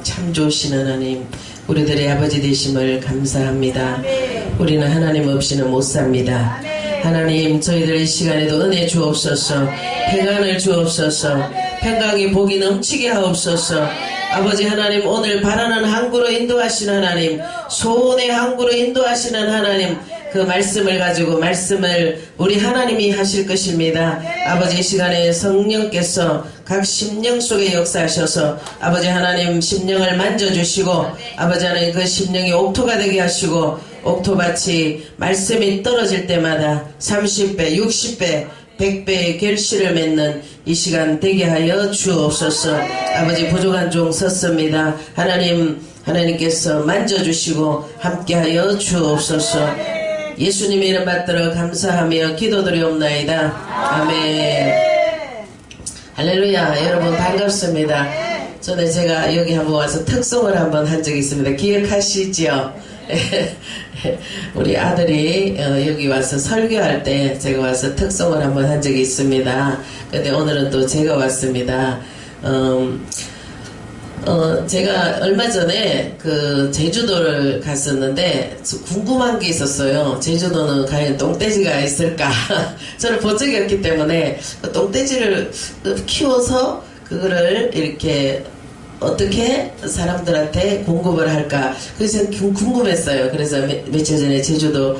참 좋으신 하나님, 우리들의 아버지 되심을 감사합니다. 우리는 하나님 없이는 못 삽니다. 하나님, 저희들의 시간에도 은혜 주옵소서, 평안을 주옵소서, 평강의 복이 넘치게 하옵소서. 아버지 하나님, 오늘 바라는 항구로 인도하시는 하나님, 소원의 항구로 인도하시는 하나님, 그 말씀을 가지고 말씀을 우리 하나님이 하실 것입니다. 아버지, 이 시간에 성령께서 각 심령 속에 역사하셔서 아버지 하나님 심령을 만져주시고, 아버지 하나님 그 심령이 옥토가 되게 하시고, 옥토밭이 말씀이 떨어질 때마다 30배, 60배, 100배의 결실을 맺는 이 시간 되게 하여 주옵소서. 아버지, 부족한 종 섰습니다. 하나님께서 만져주시고 함께하여 주옵소서. 예수님의 이름 받들어 감사하며 기도드리옵나이다. 아멘. 할렐루야. 여러분 반갑습니다. 전에 제가 여기 한번 와서 특송을 한번 한 적이 있습니다. 기억하시죠? 우리 아들이 여기 와서 설교할 때 제가 와서 특송을 한번 한 적이 있습니다. 근데 오늘은 또 제가 왔습니다. 제가 얼마 전에 그 제주도를 갔었는데 궁금한 게 있었어요. 제주도는 과연 똥돼지가 있을까? 저는 본 적이 없기 때문에 그 똥돼지를 키워서 그거를 이렇게 어떻게 사람들한테 공급을 할까? 그래서 궁금했어요. 그래서 며칠 전에 제주도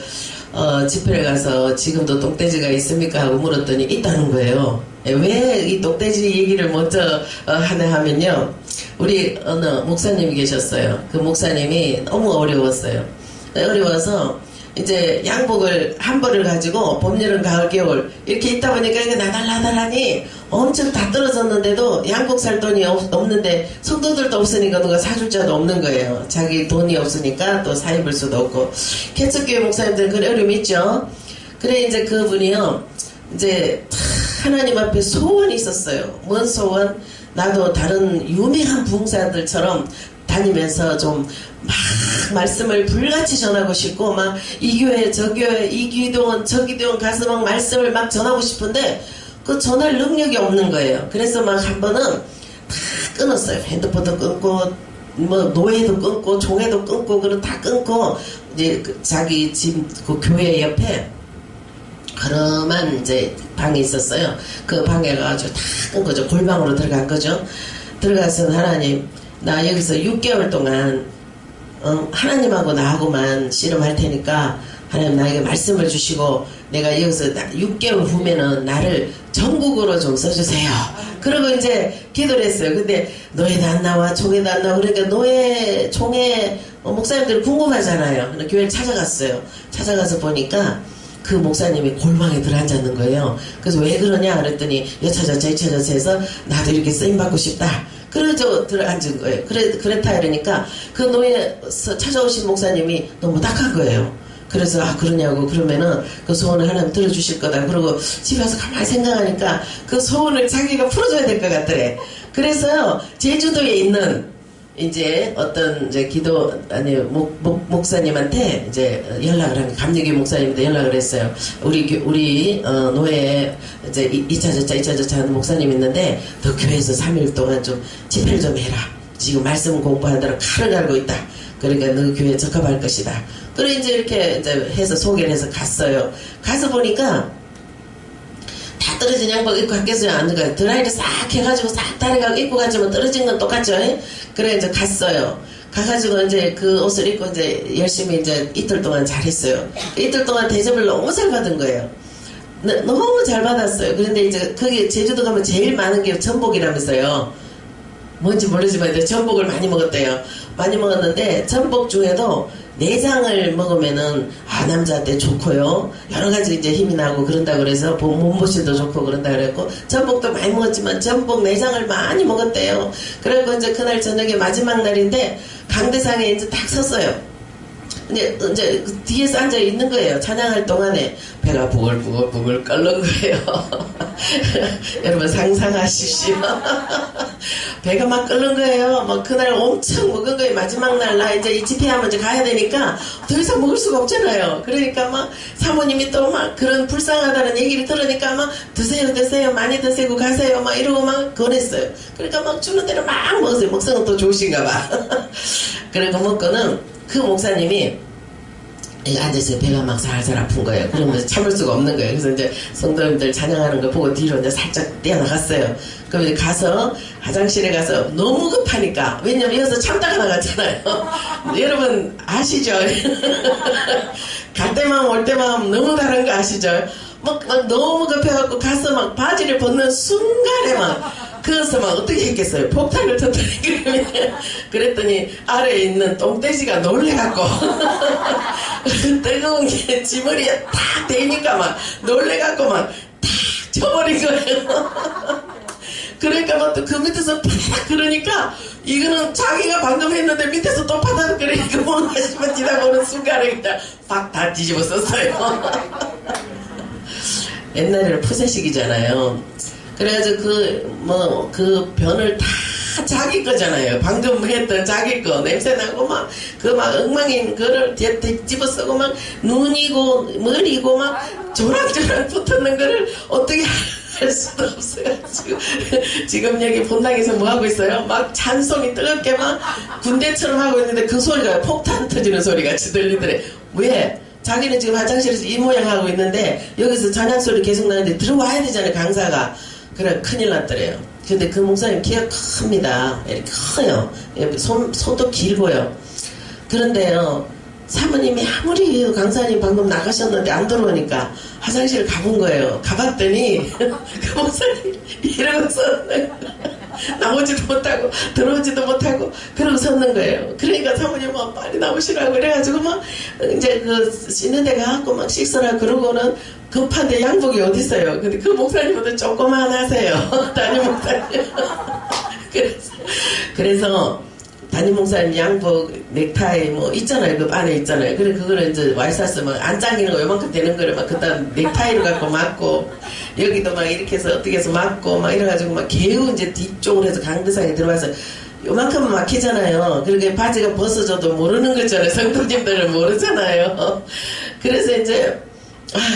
집회를 가서 지금도 똥돼지가 있습니까? 하고 물었더니 있다는 거예요. 왜 이 똥돼지 얘기를 먼저 하나 하면요, 우리 어느 목사님이 계셨어요. 그 목사님이 너무 어려웠어요. 어려워서 이제 양복을 한 벌을 가지고 봄, 여름, 가을, 겨울 이렇게 있다 보니까 이게 나달나달하니 엄청 다 떨어졌는데도 양복 살 돈이 없는데, 성도들도 없으니까 누가 사줄 자도 없는 거예요. 자기 돈이 없으니까 또 사 입을 수도 없고. 개척교회 목사님들은 그런 어려움이 있죠. 그래 이제 그분이요, 이제 하나님 앞에 소원이 있었어요. 뭔 소원? 나도 다른 유명한 부흥사들처럼 다니면서 좀 막 말씀을 불같이 전하고 싶고, 막 이 교회 저 교회 이 기도원 저 기도원 가서 막 말씀을 막 전하고 싶은데 그 전할 능력이 없는 거예요. 그래서 막 한 번은 다 끊었어요. 핸드폰도 끊고 뭐 노예도 끊고 종회도 끊고 그런 다 끊고, 이제 자기 집 그 교회 옆에 그러만 이제 방이 있었어요. 그 방에 가가지고 다 끈 거죠. 골방으로 들어간 거죠. 들어가서 하나님, 나 여기서 6개월 동안 하나님하고 나하고만 씨름할 테니까 하나님 나에게 말씀을 주시고 내가 여기서 6개월 후면은 나를 전국으로 좀 써주세요. 그러고 이제 기도를 했어요. 근데 노예도 안 나와, 종회도 안 나와. 그러니까 노예, 종회 목사님들 궁금하잖아요. 교회를 찾아갔어요. 찾아가서 보니까 그 목사님이 골방에 들어앉았는 거예요. 그래서 왜 그러냐 그랬더니 여차저차 이차저차 해서 나도 이렇게 쓰임받고 싶다. 그래서 들어앉은 거예요. 그랬다 이러니까 그 노예에서 찾아오신 목사님이 너무 딱한 거예요. 그래서 그러냐고, 그러면은 그 소원을 하나님 들어주실 거다. 그러고 집에 와서 가만히 생각하니까 그 소원을 자기가 풀어줘야 될 것 같더래. 그래서요, 제주도에 있는 이제 어떤 이제 목사님한테 이제 연락을 한, 감리교 목사님한테 연락을 했어요. 우리 노예 이제 2차저차 하는 목사님 있는데 너 교회에서 3일 동안 좀 집회를 좀 해라. 지금 말씀 공부하느라 칼을 갈고 있다. 그러니까 너 교회에 적합할 것이다. 그래 이제 이렇게 이제 해서 소개를 해서 갔어요. 가서 보니까 다 떨어진 양복 입고 갔겠어요? 안 가요. 드라이를 싹 해가지고 싹 다리가 입고 갔지만 떨어진 건 똑같죠? 그래 이제 갔어요. 가가지고 이제 그 옷을 입고 이제 열심히 이제 이틀 동안 잘했어요. 이틀 동안 대접을 너무 잘 받은 거예요. 너무 잘 받았어요. 그런데 이제 거기 제주도 가면 제일 많은 게 전복이라면서요. 뭔지 모르지만 이제 전복을 많이 먹었대요. 많이 먹었는데 전복 중에도 내장을 먹으면은 남자한테 좋고요. 여러 가지 이제 힘이 나고 그런다 그래서 몸보신도 좋고 그런다 그랬고, 전복도 많이 먹었지만 전복 내장을 많이 먹었대요. 그래서 이제 그날 저녁에 마지막 날인데 강대상에 이제 딱 섰어요. 이제 그 뒤에서 앉아 있는 거예요. 찬양할 동안에 배가 부글부글 끓는 거예요. 여러분 상상하십시오. 배가 막 끓는 거예요. 막 그날 엄청 먹은 거예요. 마지막 날 나 이제 이 집회하면 이제 가야 되니까 더 이상 먹을 수가 없잖아요. 그러니까 막 사모님이 또 막 그런 불쌍하다는 얘기를 들으니까 막 드세요 많이 드세요 가세요 막 이러고 막 권했어요. 그러니까 막 주는 대로 막 먹었어요. 먹성은 또 좋으신가 봐. 그리고 먹고는 그 목사님이 앉아서 배가 막 살살 아픈 거예요. 그러면 참을 수가 없는 거예요. 그래서 이제 성도님들 찬양하는 거 보고 뒤로 이제 살짝 뛰어나갔어요. 그럼 이제 가서 화장실에 가서 너무 급하니까, 왜냐면 여기서 참다가 나갔잖아요. 여러분 아시죠? 갈 때만 올 때만 너무 다른 거 아시죠? 막 너무 급해갖고 가서 막 바지를 벗는 순간에 막 그래서 막 어떻게 했겠어요? 폭탄을 터뜨리고 그랬더니 아래에 있는 똥돼지가 놀래갖고 뜨거운 게 지머리에 탁 대니까 막 놀래갖고 막 탁 쳐버린 거예요. 그러니까 막 또 그 밑에서 파닥 그러니까 이거는 자기가 방금 했는데 밑에서 또 파닥 그러니까 뭔가 싶어 지나보는 순간에 그냥 팍 다 뒤집어 썼어요. 옛날에는 푸세식이잖아요. 그래가지고 그 변을 다 자기 거잖아요. 방금 했던 자기 거 냄새나고 막 엉망인 거를 뒤집어 쓰고 막 눈이고 머리고 막 조랑조랑 붙었는 거를 어떻게 할 수도 없어가지고 지금 여기 본당에서 뭐 하고 있어요? 막 찬송이 뜨겁게 막 군대처럼 하고 있는데 그 소리가 폭탄 터지는 소리 같이 들리더래. 왜? 자기는 지금 화장실에서 이 모양 하고 있는데 여기서 찬양 소리 계속 나는데 들어와야 되잖아요, 강사가. 그래 큰일 났더래요. 근데 그 목사님 키가 큽니다. 이렇게 커요. 손도 길고요. 그런데요, 사모님이 아무리 강사님 방금 나가셨는데 안 들어오니까 화장실 가본 거예요. 가봤더니 그 목사님 이러고서 나오지도 못하고 들어오지도 못하고 그러고 섰는 거예요. 그러니까 사모님 막 빨리 나오시라고 그래가지고 막 이제 그 씻는 데 가고 막 씻으라 그러고는 급한데 양복이 어딨어요. 근데 그 목사님보다 조그만 하세요. 담임 목사님. 그래서 담임 목사님 양복 넥타이 뭐 있잖아요. 그 안에 있잖아요. 그래 그거를 이제 와이사스 막 안 당기는 거 요만큼 되는 거를 막 그다음 넥타이를 갖고 맞고 여기도 막 이렇게 해서 어떻게 해서 맞고 막 이래가지고 막 개우 이제 뒤쪽으로 해서 강대상에 들어와서 요만큼은 막히잖아요. 그러니까 바지가 벗어져도 모르는 거잖아요. 성도님들은 모르잖아요. 그래서 이제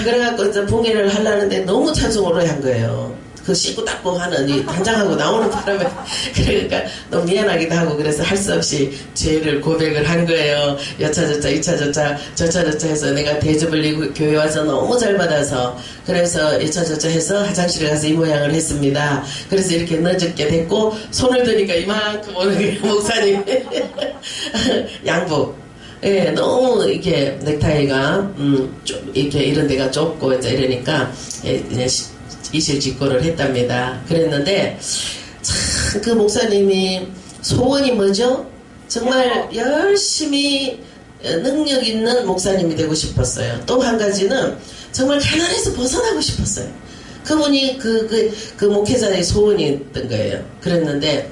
그래갖고 이제 봉해를 하려는데 너무 찬송으로 한 거예요. 그 씻고 닦고 하는 이 단장하고 나오는 바람에 그러니까 너무 미안하기도 하고 그래서 할 수 없이 죄를 고백을 한 거예요. 여차저차 이차저차 해서 내가 대접을 이 교회 와서 너무 잘 받아서 그래서 여차저차 해서 화장실에 가서 이 모양을 했습니다. 그래서 이렇게 늦게 됐고 손을 드니까 이만큼 오는 거예요. 목사님 양복. 예, 너무 이렇게 넥타이가 좀 이렇게 이런 데가 좁고 이제 이러니까 이실직고를 했답니다. 그랬는데 참 그 목사님이 소원이 뭐죠? 정말 열심히 능력 있는 목사님이 되고 싶었어요. 또 한 가지는 정말 가난에서 벗어나고 싶었어요. 그분이 그 목회자의 소원이 있던 거예요. 그랬는데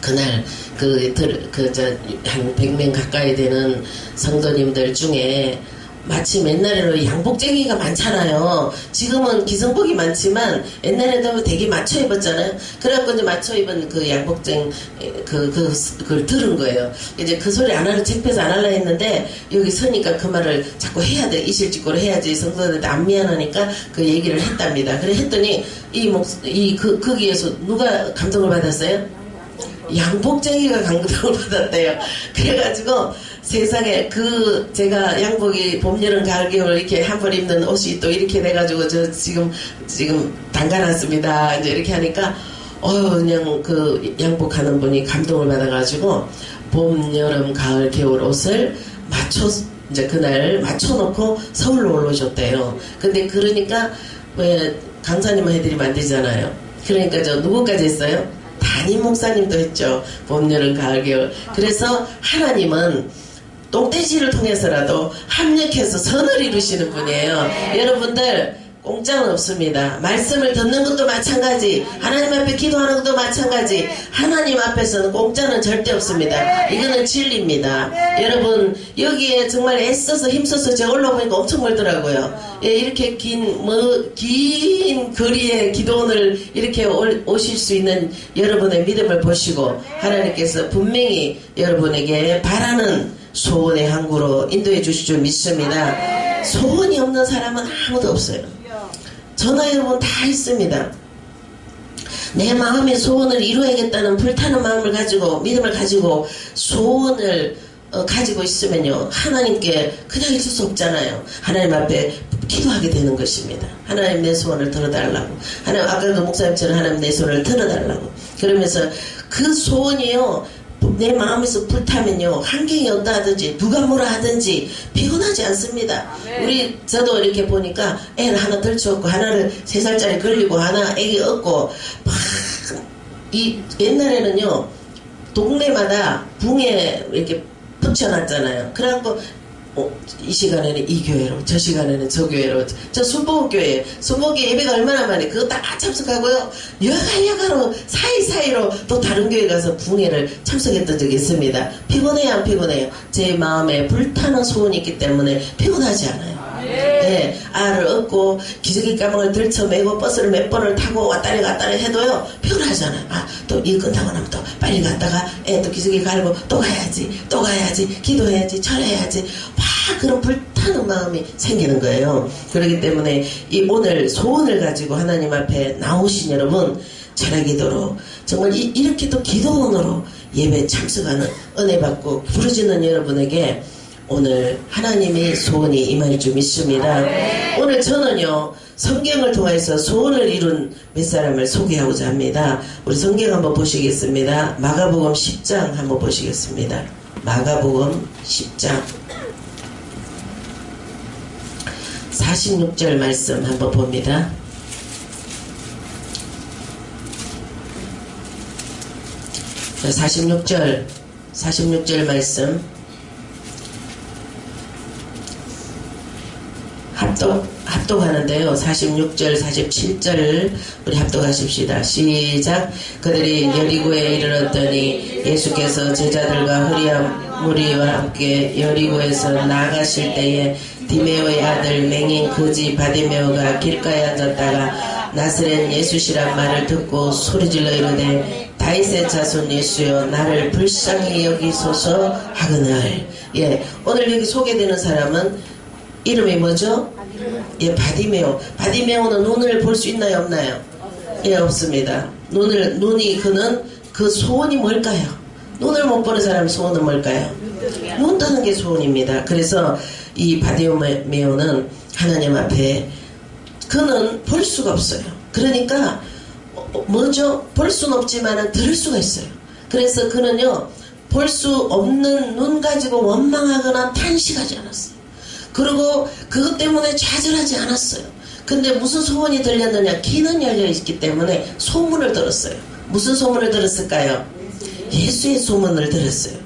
그날 한 100명 가까이 되는 성도님들 중에 마침 옛날에는 양복쟁이가 많잖아요. 지금은 기성복이 많지만 옛날에도 되게 맞춰 입었잖아요. 그래갖고 이제 맞춰 입은 그 양복쟁 그걸 들은 거예요. 이제 그 소리 안 하려 창피해서 안 하려 했는데 여기 서니까 그 말을 자꾸 해야 돼. 이실직고로 해야지. 성도들한테 안 미안하니까 그 얘기를 했답니다. 그래 했더니 거기에서 누가 감동을 받았어요? 양복쟁이가 감동을 받았대요. 그래가지고 세상에 제가 양복이 봄, 여름, 가을, 겨울 이렇게 한 벌 입는 옷이 또 이렇게 돼가지고 저 지금 담가놨습니다. 이제 이렇게 하니까 그냥 그 양복하는 분이 감동을 받아가지고 봄, 여름, 가을, 겨울 옷을 이제 그날 맞춰놓고 서울로 올라오셨대요. 근데 그러니까 왜 강사님만 해드리면 안 되잖아요. 그러니까 누구까지 했어요? 담임 목사님도 했죠. 봄, 여름, 가을, 겨울. 그래서 하나님은 똥돼지를 통해서라도 합력해서 선을 이루시는 분이에요. 여러분들 공짜는 없습니다. 말씀을 듣는 것도 마찬가지, 하나님 앞에 기도하는 것도 마찬가지, 하나님 앞에서는 공짜는 절대 없습니다. 이거는 진리입니다. 여러분, 여기에 정말 애써서 힘써서 제가 올라오니까 엄청 멀더라고요. 예, 이렇게 긴 거리에 기도원을 이렇게 오실 수 있는 여러분의 믿음을 보시고 하나님께서 분명히 여러분에게 바라는 소원의 항구로 인도해 주실 줄 믿습니다. 소원이 없는 사람은 아무도 없어요. 저나 여러분 다 있습니다. 내 마음의 소원을 이루어야겠다는 불타는 마음을 가지고, 믿음을 가지고 소원을 가지고 있으면요, 하나님께 그냥 있을 수 없잖아요. 하나님 앞에 기도하게 되는 것입니다. 하나님 내 소원을 들어달라고. 하나님, 아까 그 목사님처럼 하나님 내 소원을 들어달라고. 그러면서 그 소원이요, 내 마음에서 불타면요, 환경이 어떠 하든지 누가 뭐라 하든지 피곤하지 않습니다. 저도 이렇게 보니까 애를 하나 덜쳐갖고 하나를 3살짜리 걸리고 하나 애기 얻고 막 옛날에는요, 동네마다 붕에 이렇게 붙여놨잖아요. 그래갖고 이 시간에는 이 교회로, 저 시간에는 저 교회로, 저 순복음교회, 순복음 예배가 얼마나 많이, 그거 다 참석하고요, 여가로 사이사이로 또 다른 교회 가서 붕회를 참석했던 적이 있습니다. 피곤해요, 안 피곤해요? 제 마음에 불타는 소원이 있기 때문에 피곤하지 않아요. 네, 알을 얻고 기저귀 가방을 들쳐매고 버스를 몇 번을 타고 왔다리 갔다리 해도요, 피곤하잖아요. 또 일 끝나고 나면 또 빨리 갔다가 애 또 기저귀 갈고 또 가야지 기도해야지 절해야지 막 그런 불타는 마음이 생기는 거예요. 그렇기 때문에 이 오늘 소원을 가지고 하나님 앞에 나오신 여러분, 철학기도로 정말 이렇게 또 기도원으로 예배 참석하는 은혜 받고 부르짖는 여러분에게 오늘 하나님의 소원이 임할 줄 믿습니다. 오늘 저는요, 성경을 통해서 소원을 이룬 몇 사람을 소개하고자 합니다. 우리 성경 한번 보시겠습니다. 마가복음 10장 한번 보시겠습니다. 마가복음 10장 46절 말씀 한번 봅니다. 자, 46절 말씀 합독하는데요. 46절, 47절 우리 합독하십시다. 시작. 그들이 여리고에 이르렀더니 예수께서 제자들과 흐리한 무리와 함께 여리고에서 나가실 때에 디메오의 아들 맹인 거지 바디메오가 길가에 앉았다가 나사렛 예수시란 말을 듣고 소리질러 이르되 다윗의 자손 예수여 나를 불쌍히 여기소서 하거늘. 예, 오늘 여기 소개되는 사람은 이름이 뭐죠? 예, 바디메오. 바디메오는 눈을 볼 수 있나요, 없나요? 예, 없습니다. 그는 그 소원이 뭘까요? 눈을 못 보는 사람 소원은 뭘까요? 눈 뜨는 게 소원입니다. 그래서 이 바디메오는 하나님 앞에 그는 볼 수가 없어요. 그러니까 뭐죠? 볼 수는 없지만 들을 수가 있어요. 그래서 그는요, 볼 수 없는 눈 가지고 원망하거나 탄식하지 않았어요. 그리고 그것 때문에 좌절하지 않았어요. 근데 무슨 소문이 들렸느냐? 귀는 열려있기 때문에 소문을 들었어요. 무슨 소문을 들었을까요? 예수의 소문을 들었어요.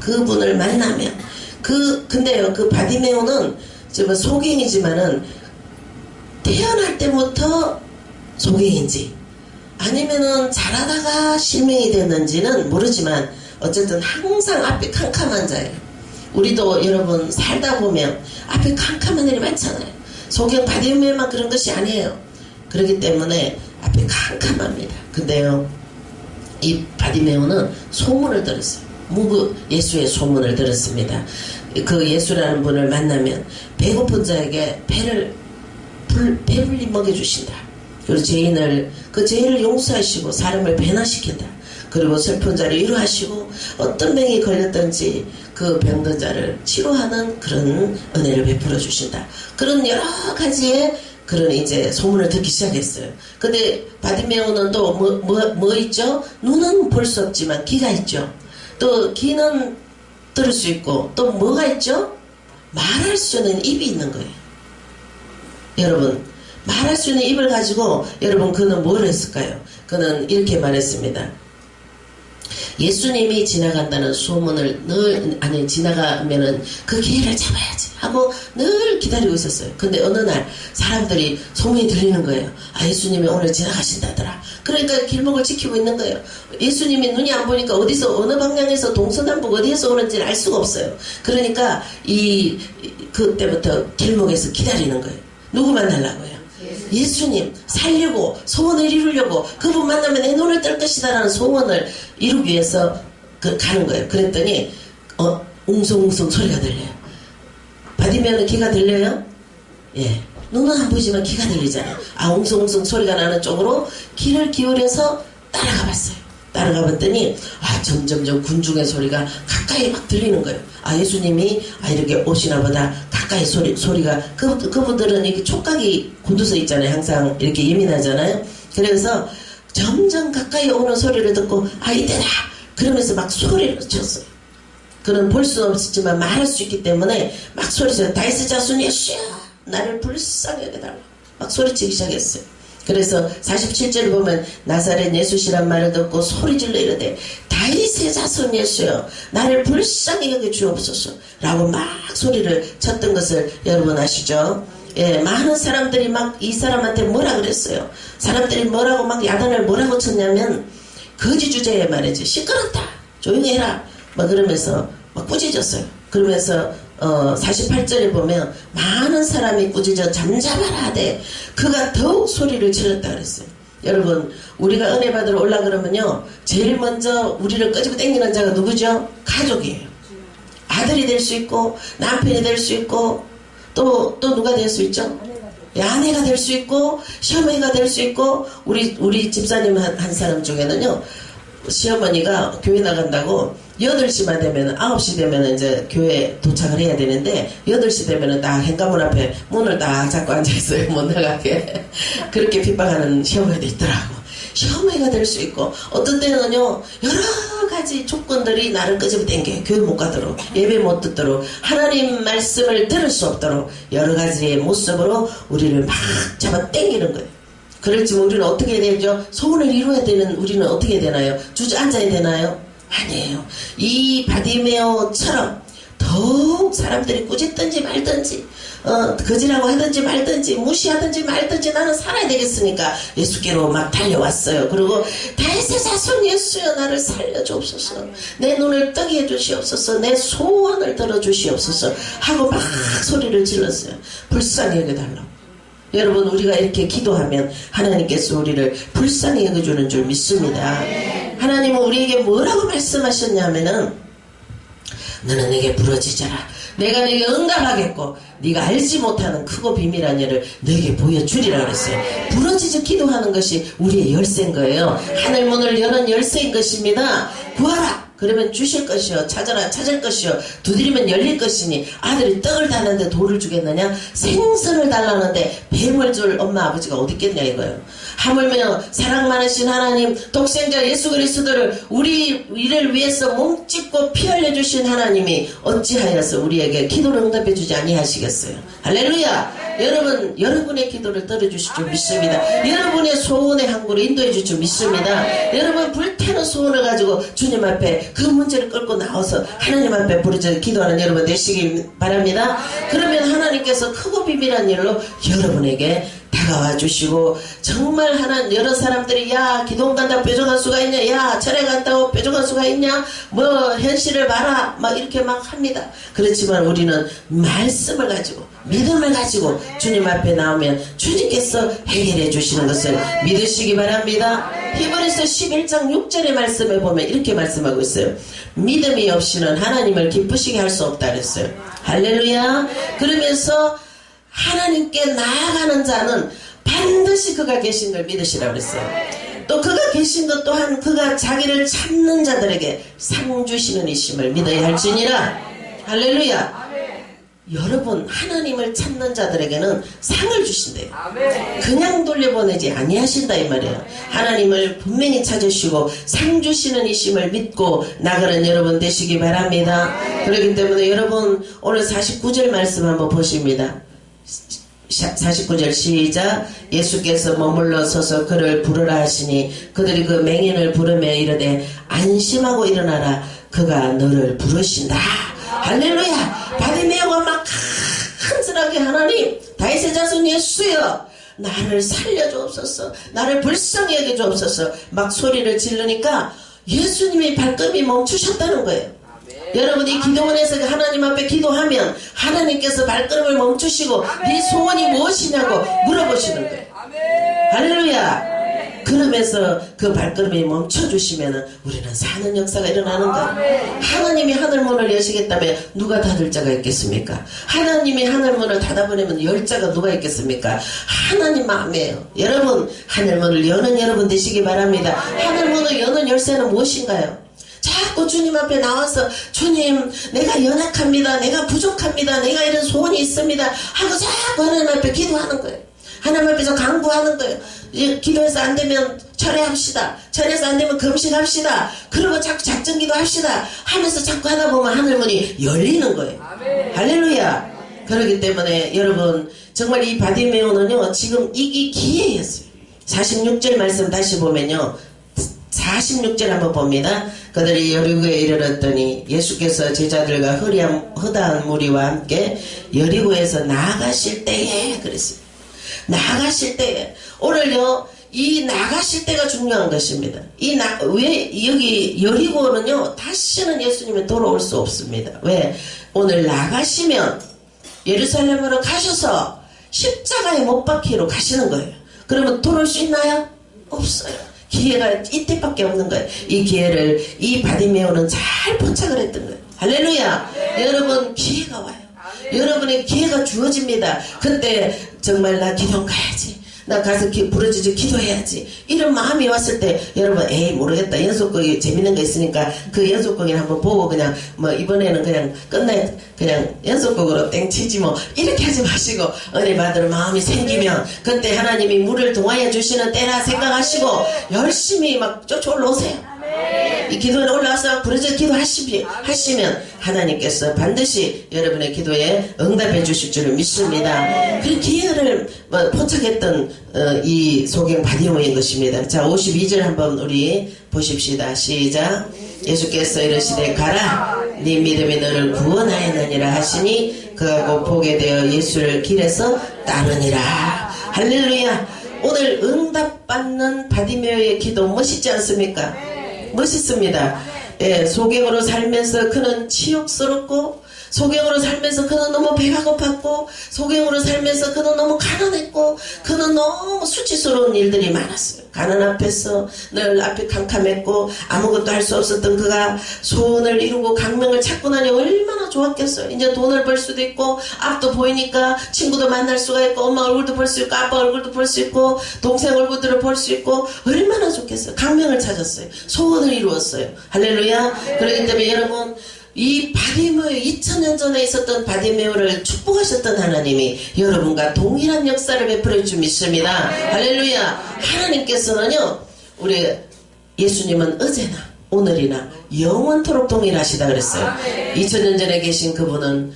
그분을 만나면 근데요, 그 바디메오는 지금 소경이지만은 태어날 때부터 소경인지 아니면은 잘하다가 실명이 됐는지는 모르지만 어쨌든 항상 앞이 캄캄한 자예요. 우리도 여러분 살다 보면 앞에 캄캄한 일이 많잖아요. 소경 바디메오만 그런 것이 아니에요. 그렇기 때문에 앞에 캄캄합니다. 근데요, 이 바디메오는 소문을 들었어요. 예수의 소문을 들었습니다. 그 예수라는 분을 만나면 배고픈 자에게 배불리 먹여주신다. 그리고 죄인을 용서하시고 사람을 변화시킨다. 그리고 슬픈 자를 위로하시고 어떤 병이 걸렸든지 그 병든 자를 치료하는 그런 은혜를 베풀어 주신다. 그런 여러 가지의 그런 이제 소문을 듣기 시작했어요. 근데 바디메오는 또 뭐 있죠? 눈은 볼 수 없지만 귀가 있죠. 또 귀는 들을 수 있고 또 뭐가 있죠? 말할 수 있는 입이 있는 거예요. 여러분, 말할 수 있는 입을 가지고 여러분 그는 뭘 했을까요? 그는 이렇게 말했습니다. 예수님이 지나간다는 소문을 지나가면은 그 기회를 잡아야지 하고 늘 기다리고 있었어요. 근데 어느 날 사람들이 소문이 들리는 거예요. 아, 예수님이 오늘 지나가신다더라. 그러니까 길목을 지키고 있는 거예요. 예수님이 눈이 안 보니까 어디서, 어느 방향에서 동서남북 어디에서 오는지를 알 수가 없어요. 그러니까 그때부터 길목에서 기다리는 거예요. 누구 만나려고요? 예수님 살려고, 소원을 이루려고, 그분 만나면 내 눈을 뜰 것이다 라는 소원을 이루기 위해서 가는 거예요. 그랬더니 웅성웅성 소리가 들려요. 바디메오는 귀가 들려요? 예, 눈은 안 보이지만 귀가 들리잖아요. 아, 웅성웅성 소리가 나는 쪽으로 귀를 기울여서 따라가 봤어요. 따라가 봤더니 점점점 군중의 소리가 가까이 막 들리는 거예요. 아, 예수님이 이렇게 오시나 보다. 가까이 소리가 그분들은 이렇게 촉각이 곤두서 있잖아요. 항상 이렇게 예민하잖아요. 그래서 점점 가까이 오는 소리를 듣고 이때다 그러면서 막 소리를 쳤어요. 그는 볼 수는 없었지만 말할 수 있기 때문에 막 소리쳐요. 다윗의 자손 예수야 나를 불쌍히 여겨달라 막 소리치기 시작했어요. 그래서 47절을 보면 나사렛 예수시란 말을 듣고 소리질러 이르되 다윗의 자손 예수여 나를 불쌍히 여겨 주옵소서 라고 막 소리를 쳤던 것을 여러분 아시죠? 예, 많은 사람들이 막 이 사람한테 뭐라 그랬어요. 사람들이 뭐라고 막 야단을 뭐라고 쳤냐면 거지 주제에 말이지 시끄럽다 조용히 해라 막 그러면서 막 꾸짖었어요. 그러면서 48절에 보면 많은 사람이 꾸짖어 잠잠하라 하되 그가 더욱 소리를 질렀다 그랬어요. 여러분 우리가 은혜 받으러 올라 그러면요 제일 먼저 우리를 끄집어 당기는 자가 누구죠? 가족이에요. 아들이 될 수 있고 남편이 될 수 있고 또 누가 될 수 있죠? 아내가 될 수 있고 시어머니가 될 수 있고 우리 집사님 한 사람 중에는요 시어머니가 교회 나간다고 8시만 되면 9시 되면 이제 교회 도착을 해야 되는데 8시 되면은 딱 현관문 앞에 문을 딱 잡고 앉아있어요. 못 나가게. 그렇게 핍박하는 시어머니도 있더라고. 시어머니가 될 수 있고 어떤 때는요 여러 가지 조건들이 나를 끄집어 당겨요. 교회 못 가도록 예배 못 듣도록 하나님 말씀을 들을 수 없도록 여러 가지의 모습으로 우리를 막 잡아 당기는 거예요. 그렇지만 우리는 어떻게 해야 되죠? 소원을 이루어야 되는 우리는 어떻게 해야 되나요? 주저앉아야 되나요? 아니에요. 이 바디메오처럼 더욱 사람들이 꾸짖든지 말든지 거지라고 하든지 말든지 무시하든지 말든지 나는 살아야 되겠으니까 예수께로 막 달려왔어요. 그리고 다윗의 자손 예수여 나를 살려주옵소서 내 눈을 뜨게 해주시옵소서 내 소원을 들어주시옵소서 하고 막 소리를 질렀어요. 불쌍히 여겨달라고. 여러분 우리가 이렇게 기도하면 하나님께서 우리를 불쌍히 여겨주는 줄 믿습니다. 하나님은 우리에게 뭐라고 말씀하셨냐면은 너는 내게 부러지자라 내가 내게 응답하겠고 네가 알지 못하는 크고 비밀한 일을 너에게 보여주리라 그랬어요. 부러지지 기도하는 것이 우리의 열쇠인 거예요. 하늘문을 여는 열쇠인 것입니다. 구하라 그러면 주실 것이요 찾아라 찾을 것이요 두드리면 열릴 것이니 아들이 떡을 달라는데 돌을 주겠느냐 생선을 달라는데 뱀을 줄 엄마 아버지가 어디 있겠냐 이거예요. 하물며 사랑 많으신 하나님 독생자 예수 그리스도를 우리를 위해서 몸짓고 피 흘려주신 하나님이 어찌하여서 우리에게 기도를 응답해 주지 아니하시겠어요. 할렐루야. 여러분의 기도를 들어주실 줄 믿습니다. 여러분의 소원의 항구를 인도해 줄 줄 믿습니다. 여러분 불타는 소원을 가지고 주님 앞에 그 문제를 끌고 나와서 하나님 앞에 부르짖어 기도하는 여러분 되시길 바랍니다. 그러면 하나님께서 크고 비밀한 일로 여러분에게 다가와 주시고 정말 여러 사람들이 야 기도원 간다고 뾰족한 수가 있냐 야 절에 간다고 뾰족한 수가 있냐 뭐 현실을 봐라 막 이렇게 막 합니다. 그렇지만 우리는 말씀을 가지고 믿음을 가지고 주님 앞에 나오면 주님께서 해결해 주시는 것을 믿으시기 바랍니다. 히브리서 11장 6절의 말씀에 보면 이렇게 말씀하고 있어요. 믿음이 없이는 하나님을 기쁘시게 할 수 없다 그랬어요. 할렐루야. 그러면서 하나님께 나아가는 자는 반드시 그가 계신 걸 믿으시라고 그랬어요. 또 그가 계신 것 또한 그가 자기를 찾는 자들에게 상 주시는 이심을 믿어야 할지니라. 할렐루야. 여러분 하나님을 찾는 자들에게는 상을 주신대요. 그냥 돌려보내지 아니하신다 이 말이에요. 하나님을 분명히 찾으시고 상 주시는 이심을 믿고 나가는 여러분 되시기 바랍니다. 그렇기 때문에 여러분 오늘 49절 말씀 한번 보십니다. 49절 시작. 예수께서 머물러 서서 그를 부르라 하시니 그들이 그 맹인을 부르며 이르되 안심하고 일어나라 그가 너를 부르신다. 할렐루야. 바디메오가 막 간절하게 하나님 다윗의 자손 예수여 나를 살려주옵소서 나를 불쌍히 여겨주옵소서 막 소리를 지르니까 예수님이 발걸음이 멈추셨다는 거예요. 여러분이 기도원에서 하나님 앞에 기도하면 하나님께서 발걸음을 멈추시고 네 소원이 무엇이냐고 물어보시는 거예요. 할렐루야. 그러면서 그 발걸음이 멈춰주시면 우리는 사는 역사가 일어나는 거예요. 하나님이 하늘문을 여시겠다면 누가 닫을 자가 있겠습니까? 하나님이 하늘문을 닫아버리면 열 자가 누가 있겠습니까? 하나님 마음이에요. 여러분 하늘문을 여는 여러분 되시기 바랍니다. 하늘문을 여는 열쇠는 무엇인가요? 자꾸 주님 앞에 나와서 주님 내가 연약합니다. 내가 부족합니다. 내가 이런 소원이 있습니다. 하고 자꾸 하나님 앞에 기도하는 거예요. 하나님 앞에서 강구하는 거예요. 기도해서 안 되면 철회합시다. 철회해서 안 되면 금식합시다. 그러고 자꾸 작정기도 합시다. 하면서 자꾸 하다 보면 하늘문이 열리는 거예요. 할렐루야. 그렇기 때문에 여러분 정말 이 바디메오는요 지금 이기 기회였어요. 46절 말씀 다시 보면요 46절 한번 봅니다. 그들이 여리고에 이르렀더니 예수께서 제자들과 허다한 무리와 함께 여리고에서 나아가실 때에 그랬어요. 나아가실 때에 오늘요 이 나가실 때가 중요한 것입니다. 왜 여기 여리고는요 다시는 예수님이 돌아올 수 없습니다. 왜? 오늘 나가시면 예루살렘으로 가셔서 십자가에 못 박히러 가시는 거예요. 그러면 돌아올 수 있나요? 없어요. 기회가 이때밖에 없는 거예요. 이 기회를 이 바디메오는 잘 포착을 했던 거예요. 할렐루야. 여러분 기회가 와요. 여러분의 기회가 주어집니다. 그때 정말 나 기도원 가야지. 나 가서 부르짖어 기도해야지. 이런 마음이 왔을 때 여러분 에이 모르겠다. 연속극이 재밌는 거 있으니까 그 연속극을 한번 보고 그냥 뭐 이번에는 그냥 끝내 그냥 연속극으로 땡치지 뭐 이렇게 하지 마시고 은혜 받을 마음이 생기면 그때 하나님이 물을 동하여 주시는 때라 생각하시고 열심히 막 쫓아올라오세요. 이 기도에 올라와서 부르짖어 기도하시면 하나님께서 반드시 여러분의 기도에 응답해 주실 줄을 믿습니다. 그 기회를 포착했던 이 소경 바디메오인 것입니다. 자 52절 한번 우리 보십시다. 시작. 예수께서 이르시되 가라 네 믿음이 너를 구원하였느니라 하시니 그하고 보게 되어 예수를 길에서 따르니라. 할렐루야. 오늘 응답받는 바디메오의 기도 멋있지 않습니까? 멋있습니다. 예, 소경으로 살면서 그는 치욕스럽고 소경으로 살면서 그는 너무 배가 고팠고 소경으로 살면서 그는 너무 가난했고 그는 너무 수치스러운 일들이 많았어요. 가난 앞에서 늘 앞에 캄캄했고 아무것도 할 수 없었던 그가 소원을 이루고 강명을 찾고 나니 얼마나 좋았겠어요. 이제 돈을 벌 수도 있고 앞도 보이니까 친구도 만날 수가 있고 엄마 얼굴도 볼 수 있고 아빠 얼굴도 볼 수 있고 동생 얼굴들을 볼 수 있고 얼마나 좋겠어요. 강명을 찾았어요. 소원을 이루었어요. 할렐루야. 그렇기 때문에 여러분 이 바디메오 2000년 전에 있었던 바디메오를 축복하셨던 하나님이 여러분과 동일한 역사를 베풀어 줄 믿습니다. 할렐루야. 하나님께서는요 우리 예수님은 어제나 오늘이나 영원토록 동일하시다 그랬어요. 2000년 전에 계신 그분은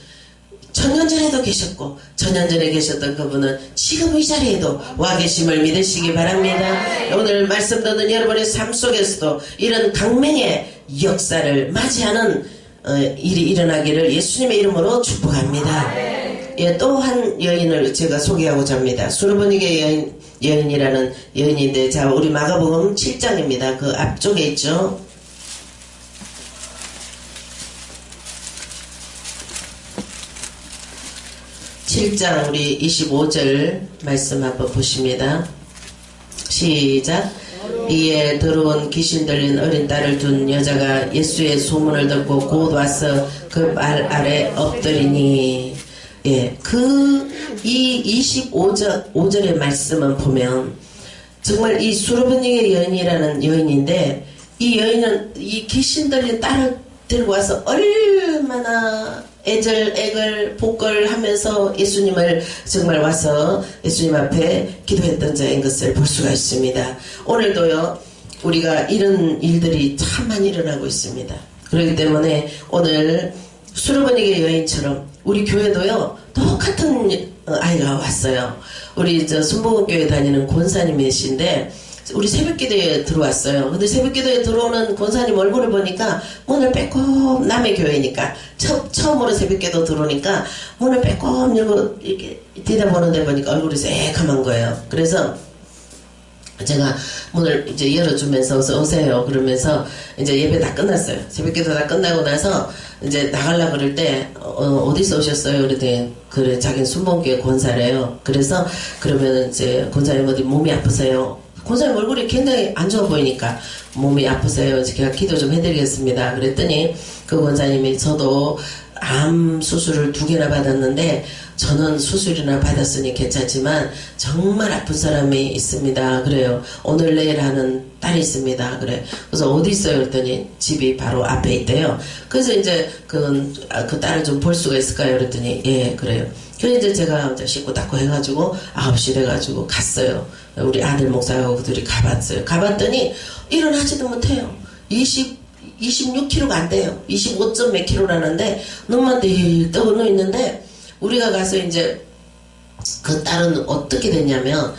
천년 전에도 계셨고 천년 전에 계셨던 그분은 지금 이 자리에도 와 계심을 믿으시기 바랍니다. 오늘 말씀 듣는 여러분의 삶 속에서도 이런 강맹의 역사를 맞이하는 일이 일어나기를 예수님의 이름으로 축복합니다. 예, 또 한 여인을 제가 소개하고자 합니다. 수르보니게 여인이라는 여인인데 자 우리 마가복음 7장입니다. 그 앞쪽에 있죠. 7장 우리 25절 말씀 한번 보십니다. 시작. 이에 더러운 귀신 들린 어린 딸을 둔 여자가 예수의 소문을 듣고 곧 와서 그 발 아래 엎드리니 예, 이 25절의 말씀을 보면 정말 이 수르보니게 여인이라는 여인인데 이 여인은 이 귀신 들린 딸을 들고 와서 얼마나 애절 복걸하면서 예수님을 정말 와서 예수님 앞에 기도했던 자인 것을 볼 수가 있습니다. 오늘도요 우리가 이런 일들이 참 많이 일어나고 있습니다. 그렇기 때문에 오늘 수르보니게 여인처럼 우리 교회도요, 똑같은 아이가 왔어요. 우리 순복음교회 다니는 권사님이신데, 우리 새벽기도에 들어왔어요. 근데 새벽기도에 들어오는 권사님 얼굴을 보니까 문을 빼꼼, 남의 교회니까 처음으로 새벽기도 들어오니까 문을 빼꼼 열고 이렇게 뒤다보는데 보니까 얼굴이 새카만 거예요. 그래서 제가 문을 이제 열어주면서 어서 오세요 그러면서 이제 예배 다 끝났어요. 새벽기도 다 끝나고 나서 이제 나가려고 그럴 때 어디서 오셨어요? 그랬더니 그래 자기는 순복음교회 권사래요. 그래서 그러면 이제 권사님 어디 몸이 아프세요? 권사님 얼굴이 굉장히 안 좋아 보이니까 몸이 아프세요. 제가 기도 좀 해드리겠습니다. 그랬더니 그 권사님이 저도 암 수술을 2개나 받았는데 저는 수술이나 받았으니 괜찮지만 정말 아픈 사람이 있습니다. 그래요. 오늘 내일 하는 딸이 있습니다. 그래. 그래서 어디 있어요? 그랬더니 집이 바로 앞에 있대요. 그래서 이제 그 딸을 좀 볼 수가 있을까요? 그랬더니 예 그래요. 그래서 이제 제가 이제 씻고 닦고 해가지고 9시 돼가지고 갔어요. 우리 아들 목사하고 둘이 가봤어요. 가봤더니 일어나지도 못해요. 26kg가 안 돼요. 25점 몇 킬로라는데 눈만 늘 뜨고 누워 있는데 우리가 가서 이제 그 딸은 어떻게 됐냐면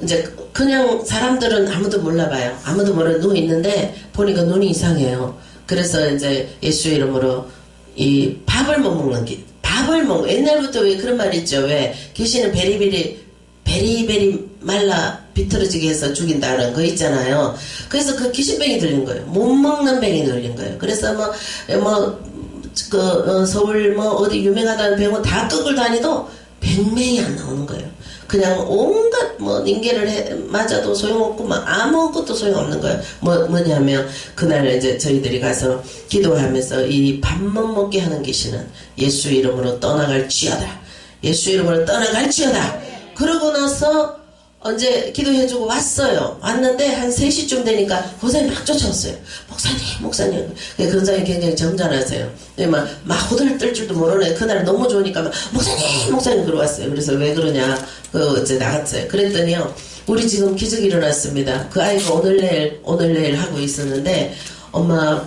이제 그냥 사람들은 아무도 몰라봐요. 아무도 모르는 누워 있는데 보니까 눈이 이상해요. 그래서 이제 예수의 이름으로 이 밥을 못 먹는 게 밥을 먹 옛날부터 왜 그런 말 있죠. 왜 귀신은 베리베리 말라 비틀어지게 해서 죽인다는 거 있잖아요. 그래서 그 귀신병이 들린 거예요. 못 먹는 병이 들린 거예요. 그래서 서울 어디 유명하다는 병원 다 끄고 다니도 100명이 안 나오는 거예요. 그냥 온갖 닌게를 맞아도 소용없고 아무것도 소용없는 거예요. 뭐냐면 그날 이제 저희들이 가서 기도하면서 이 밥 못 먹게 하는 귀신은 예수 이름으로 떠나갈지어다. 예수 이름으로 떠나갈지어다. 그러고 나서 언제 기도해주고 왔어요. 왔는데 한 3시쯤 되니까 권사님 막 쫓아왔어요. 목사님. 권사님 굉장히 점잖으세요. 막 호들뜰 줄도 모르네. 그날 너무 좋으니까 목사님 그러왔어요. 그래서 왜 그러냐 이제 나갔어요. 그랬더니요 우리 지금 기적이 일어났습니다. 그 아이가 오늘 내일 하고 있었는데 엄마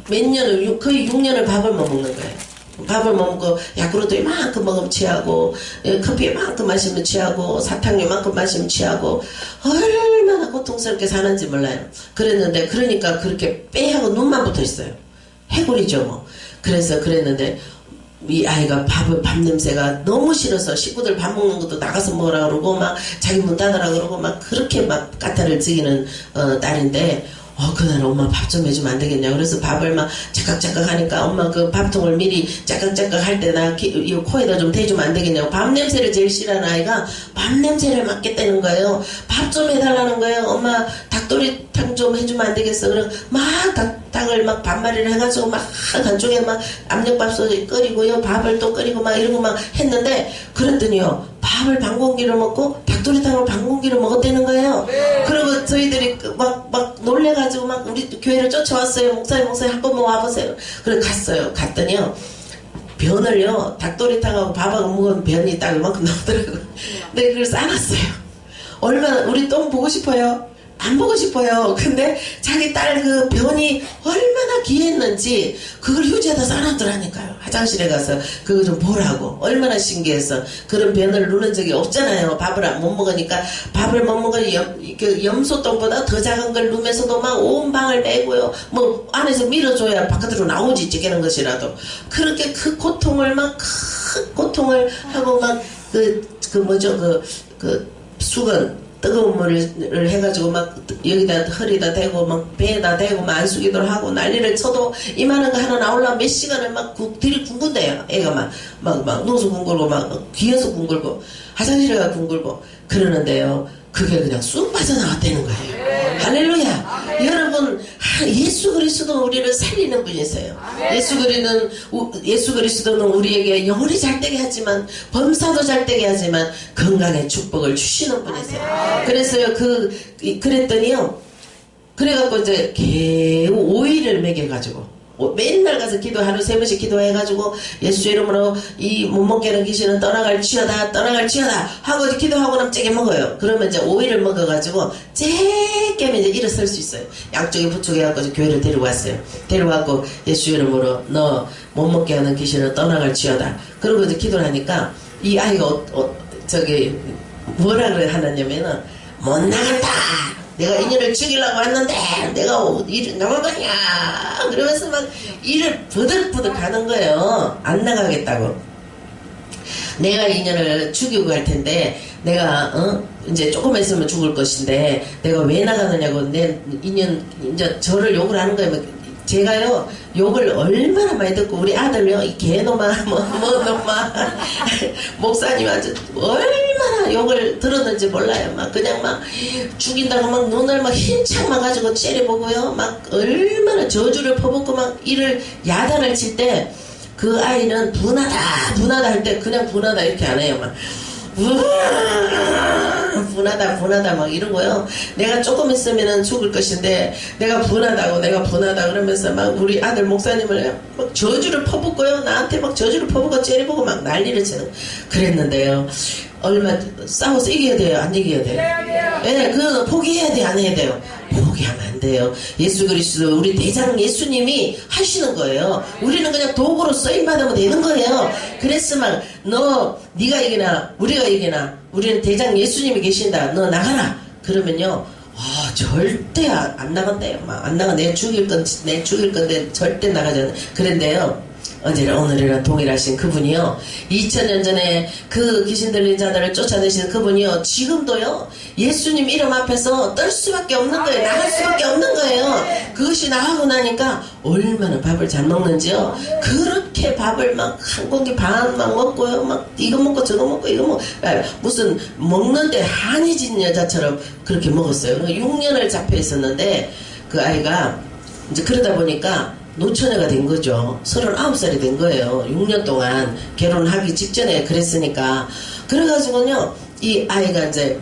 몇 년을 거의 6년을 밥을 못 먹는 거예요. 밥을 먹고 야구르트 이만큼 먹으면 취하고 커피 이만큼 마시면 취하고 사탕 이만큼 마시면 취하고 얼마나 고통스럽게 사는지 몰라요. 그랬는데 그러니까 그렇게 빼하고 눈만 붙어 있어요. 해골이죠 뭐. 그래서 그랬는데 이 아이가 밥 냄새가 너무 싫어서 식구들 밥 먹는 것도 나가서 먹으라 그러고 막 자기 문 닫으라 그러고 막 그렇게 막 까탈을 지기는 딸인데 그날 엄마 밥 좀 해주면 안 되겠냐. 그래서 밥을 막 짝깍짝깍 하니까 엄마 그 밥통을 미리 짝깍짝깍 할 때 나 이 코에다 좀 대주면 안 되겠냐고. 밥 냄새를 제일 싫어하는 아이가 밥 냄새를 맡겠다는 거예요. 밥 좀 해달라는 거예요. 엄마 닭도리탕 좀 해주면 안 되겠어. 그럼 막 닭을 막 반마리를 해가지고 막 한쪽에 막 압력밥솥에 끓이고요. 밥을 또 끓이고 막 이러고 막 했는데 그랬더니요. 밥을 반공기로 먹고 닭도리탕을 반공기로 먹었다는 거예요. 그리고 저희들이 막 놀래가지고 막 우리 교회를 쫓아왔어요. 목사님 한번 와보세요. 그래 갔어요. 갔더니요. 변을요. 닭도리탕하고 밥하고 먹으면 변이 딱 이만큼 나오더라고요. 근데 그걸 싸놨어요. 얼마나 우리 똥 보고 싶어요? 안 보고 싶어요. 근데 자기 딸 그 변이 얼마나 귀했는지 그걸 휴지에다 싸놨더라니까요. 화장실에 가서 그거 좀 보라고. 얼마나 신기해서. 그런 변을 누른 적이 없잖아요. 밥을 못 먹으니까. 밥을 못 먹으니 염소똥보다 더 작은 걸 누면서도 막 온 방을 메고요. 뭐 안에서 밀어줘야 바깥으로 나오지 찌개는 것이라도. 그렇게 그 고통을 막 큰 고통을 하고 막 수건 뜨거운 물을 해가지고 막 여기다 허리다 대고 막 배에다 대고 막 안수기도를 하고 난리를 쳐도 이만한 거 하나 나오려면 몇 시간을 막 들이궁근대요. 애가 막 누워서 궁글고 막 귀에서 궁글고 화장실에 가 궁글고 그러는데요. 그게 그냥 쑥 빠져나왔다는 거예요. 할렐루야. 여러분 예수 그리스도 우리를 살리는 분이세요. 예수 그리스도는 우리에게 영혼이 잘되게 하지만 범사도 잘되게 하지만 건강의 축복을 주시는 분이세요. 그래서요 그랬더니요. 그래갖고 이제 개우 오이를 먹여가지고 맨날 가서 기도 하루 3번씩 기도해가지고 예수 이름으로 이 못 먹게 하는 귀신은 떠나갈지어다 떠나갈지어다 하고 이제 기도하고 나면 째게 먹어요. 그러면 이제 오이를 먹어가지고 째게면 이제 일어설 수 있어요. 양쪽에 부축해갖고 이제 교회를 데리고 왔어요. 데리고 예수 이름으로 너 못 먹게 하는 귀신은 떠나갈지어다. 그러고 이제 기도를 하니까 이 아이가 저기 뭐라 그래 하느냐면은 못 나간다. 내가 인연을 죽이려고 왔는데 내가 일을 나가겠냐 그러면서 막 일을 버득버득 하는 거예요. 안 나가겠다고. 내가 인연을 죽이고 갈 텐데 내가 이제 조금만 있으면 죽을 것인데 내가 왜 나가느냐고 내 인연 이제 저를 욕을 하는 거예요. 제가요 욕을 얼마나 많이 듣고 우리 아들요 이 개놈아 뭐 놈아 목사님한테 얼마나 욕을 들었는지 몰라요. 막 그냥 막 죽인다고 막 눈을 막 흰창 막가지고 째려보고요 막 얼마나 저주를 퍼붓고 막 이를 야단을 칠 때 그 아이는 분하다 할 때 그냥 분하다 이렇게 안 해요. 막 분하다 막 이러고요. 내가 조금 있으면은 죽을 것인데 내가 분하다 그러면서 막 우리 아들 목사님을 막 저주를 퍼붓고요. 나한테 막 저주를 퍼붓고 째려보고 막 난리를 치는 그랬는데요. 얼마 싸워서 이겨야 돼요? 안 이겨야 돼요? 네, 그거 포기해야 돼? 안 해야 돼요? 포기하면 안 돼요. 예수 그리스도 우리 대장 예수님이 하시는 거예요. 우리는 그냥 도구로 쓰임받으면 되는 거예요. 그랬으면 네가 이기나 우리가 이기나 우리는 대장 예수님이 계신다. 너 나가라. 그러면요. 절대 안 나간대요. 막 안 나가. 내 죽일 건데 절대 나가지 않아. 그런데요. 어제나 오늘이나 동일하신 그분이요 2000년 전에 그 귀신 들린 자들을 쫓아내신 그분이요 지금도요 예수님 이름 앞에서 떨 수밖에 없는 거예요. 나갈 수밖에 없는 거예요. 그것이 나가고 나니까 얼마나 밥을 잘 먹는지요. 그렇게 밥을 막 한 공기 반 막 먹고요 막 이거 먹고 저거 먹고 이거 먹고 무슨 먹는데 한해진 여자처럼 그렇게 먹었어요. 6년을 잡혀 있었는데 그 아이가 이제 그러다 보니까 노처녀가 된 거죠. 39살이 된 거예요. 6년 동안 결혼하기 직전에 그랬으니까. 그래가지고요, 이 아이가 이제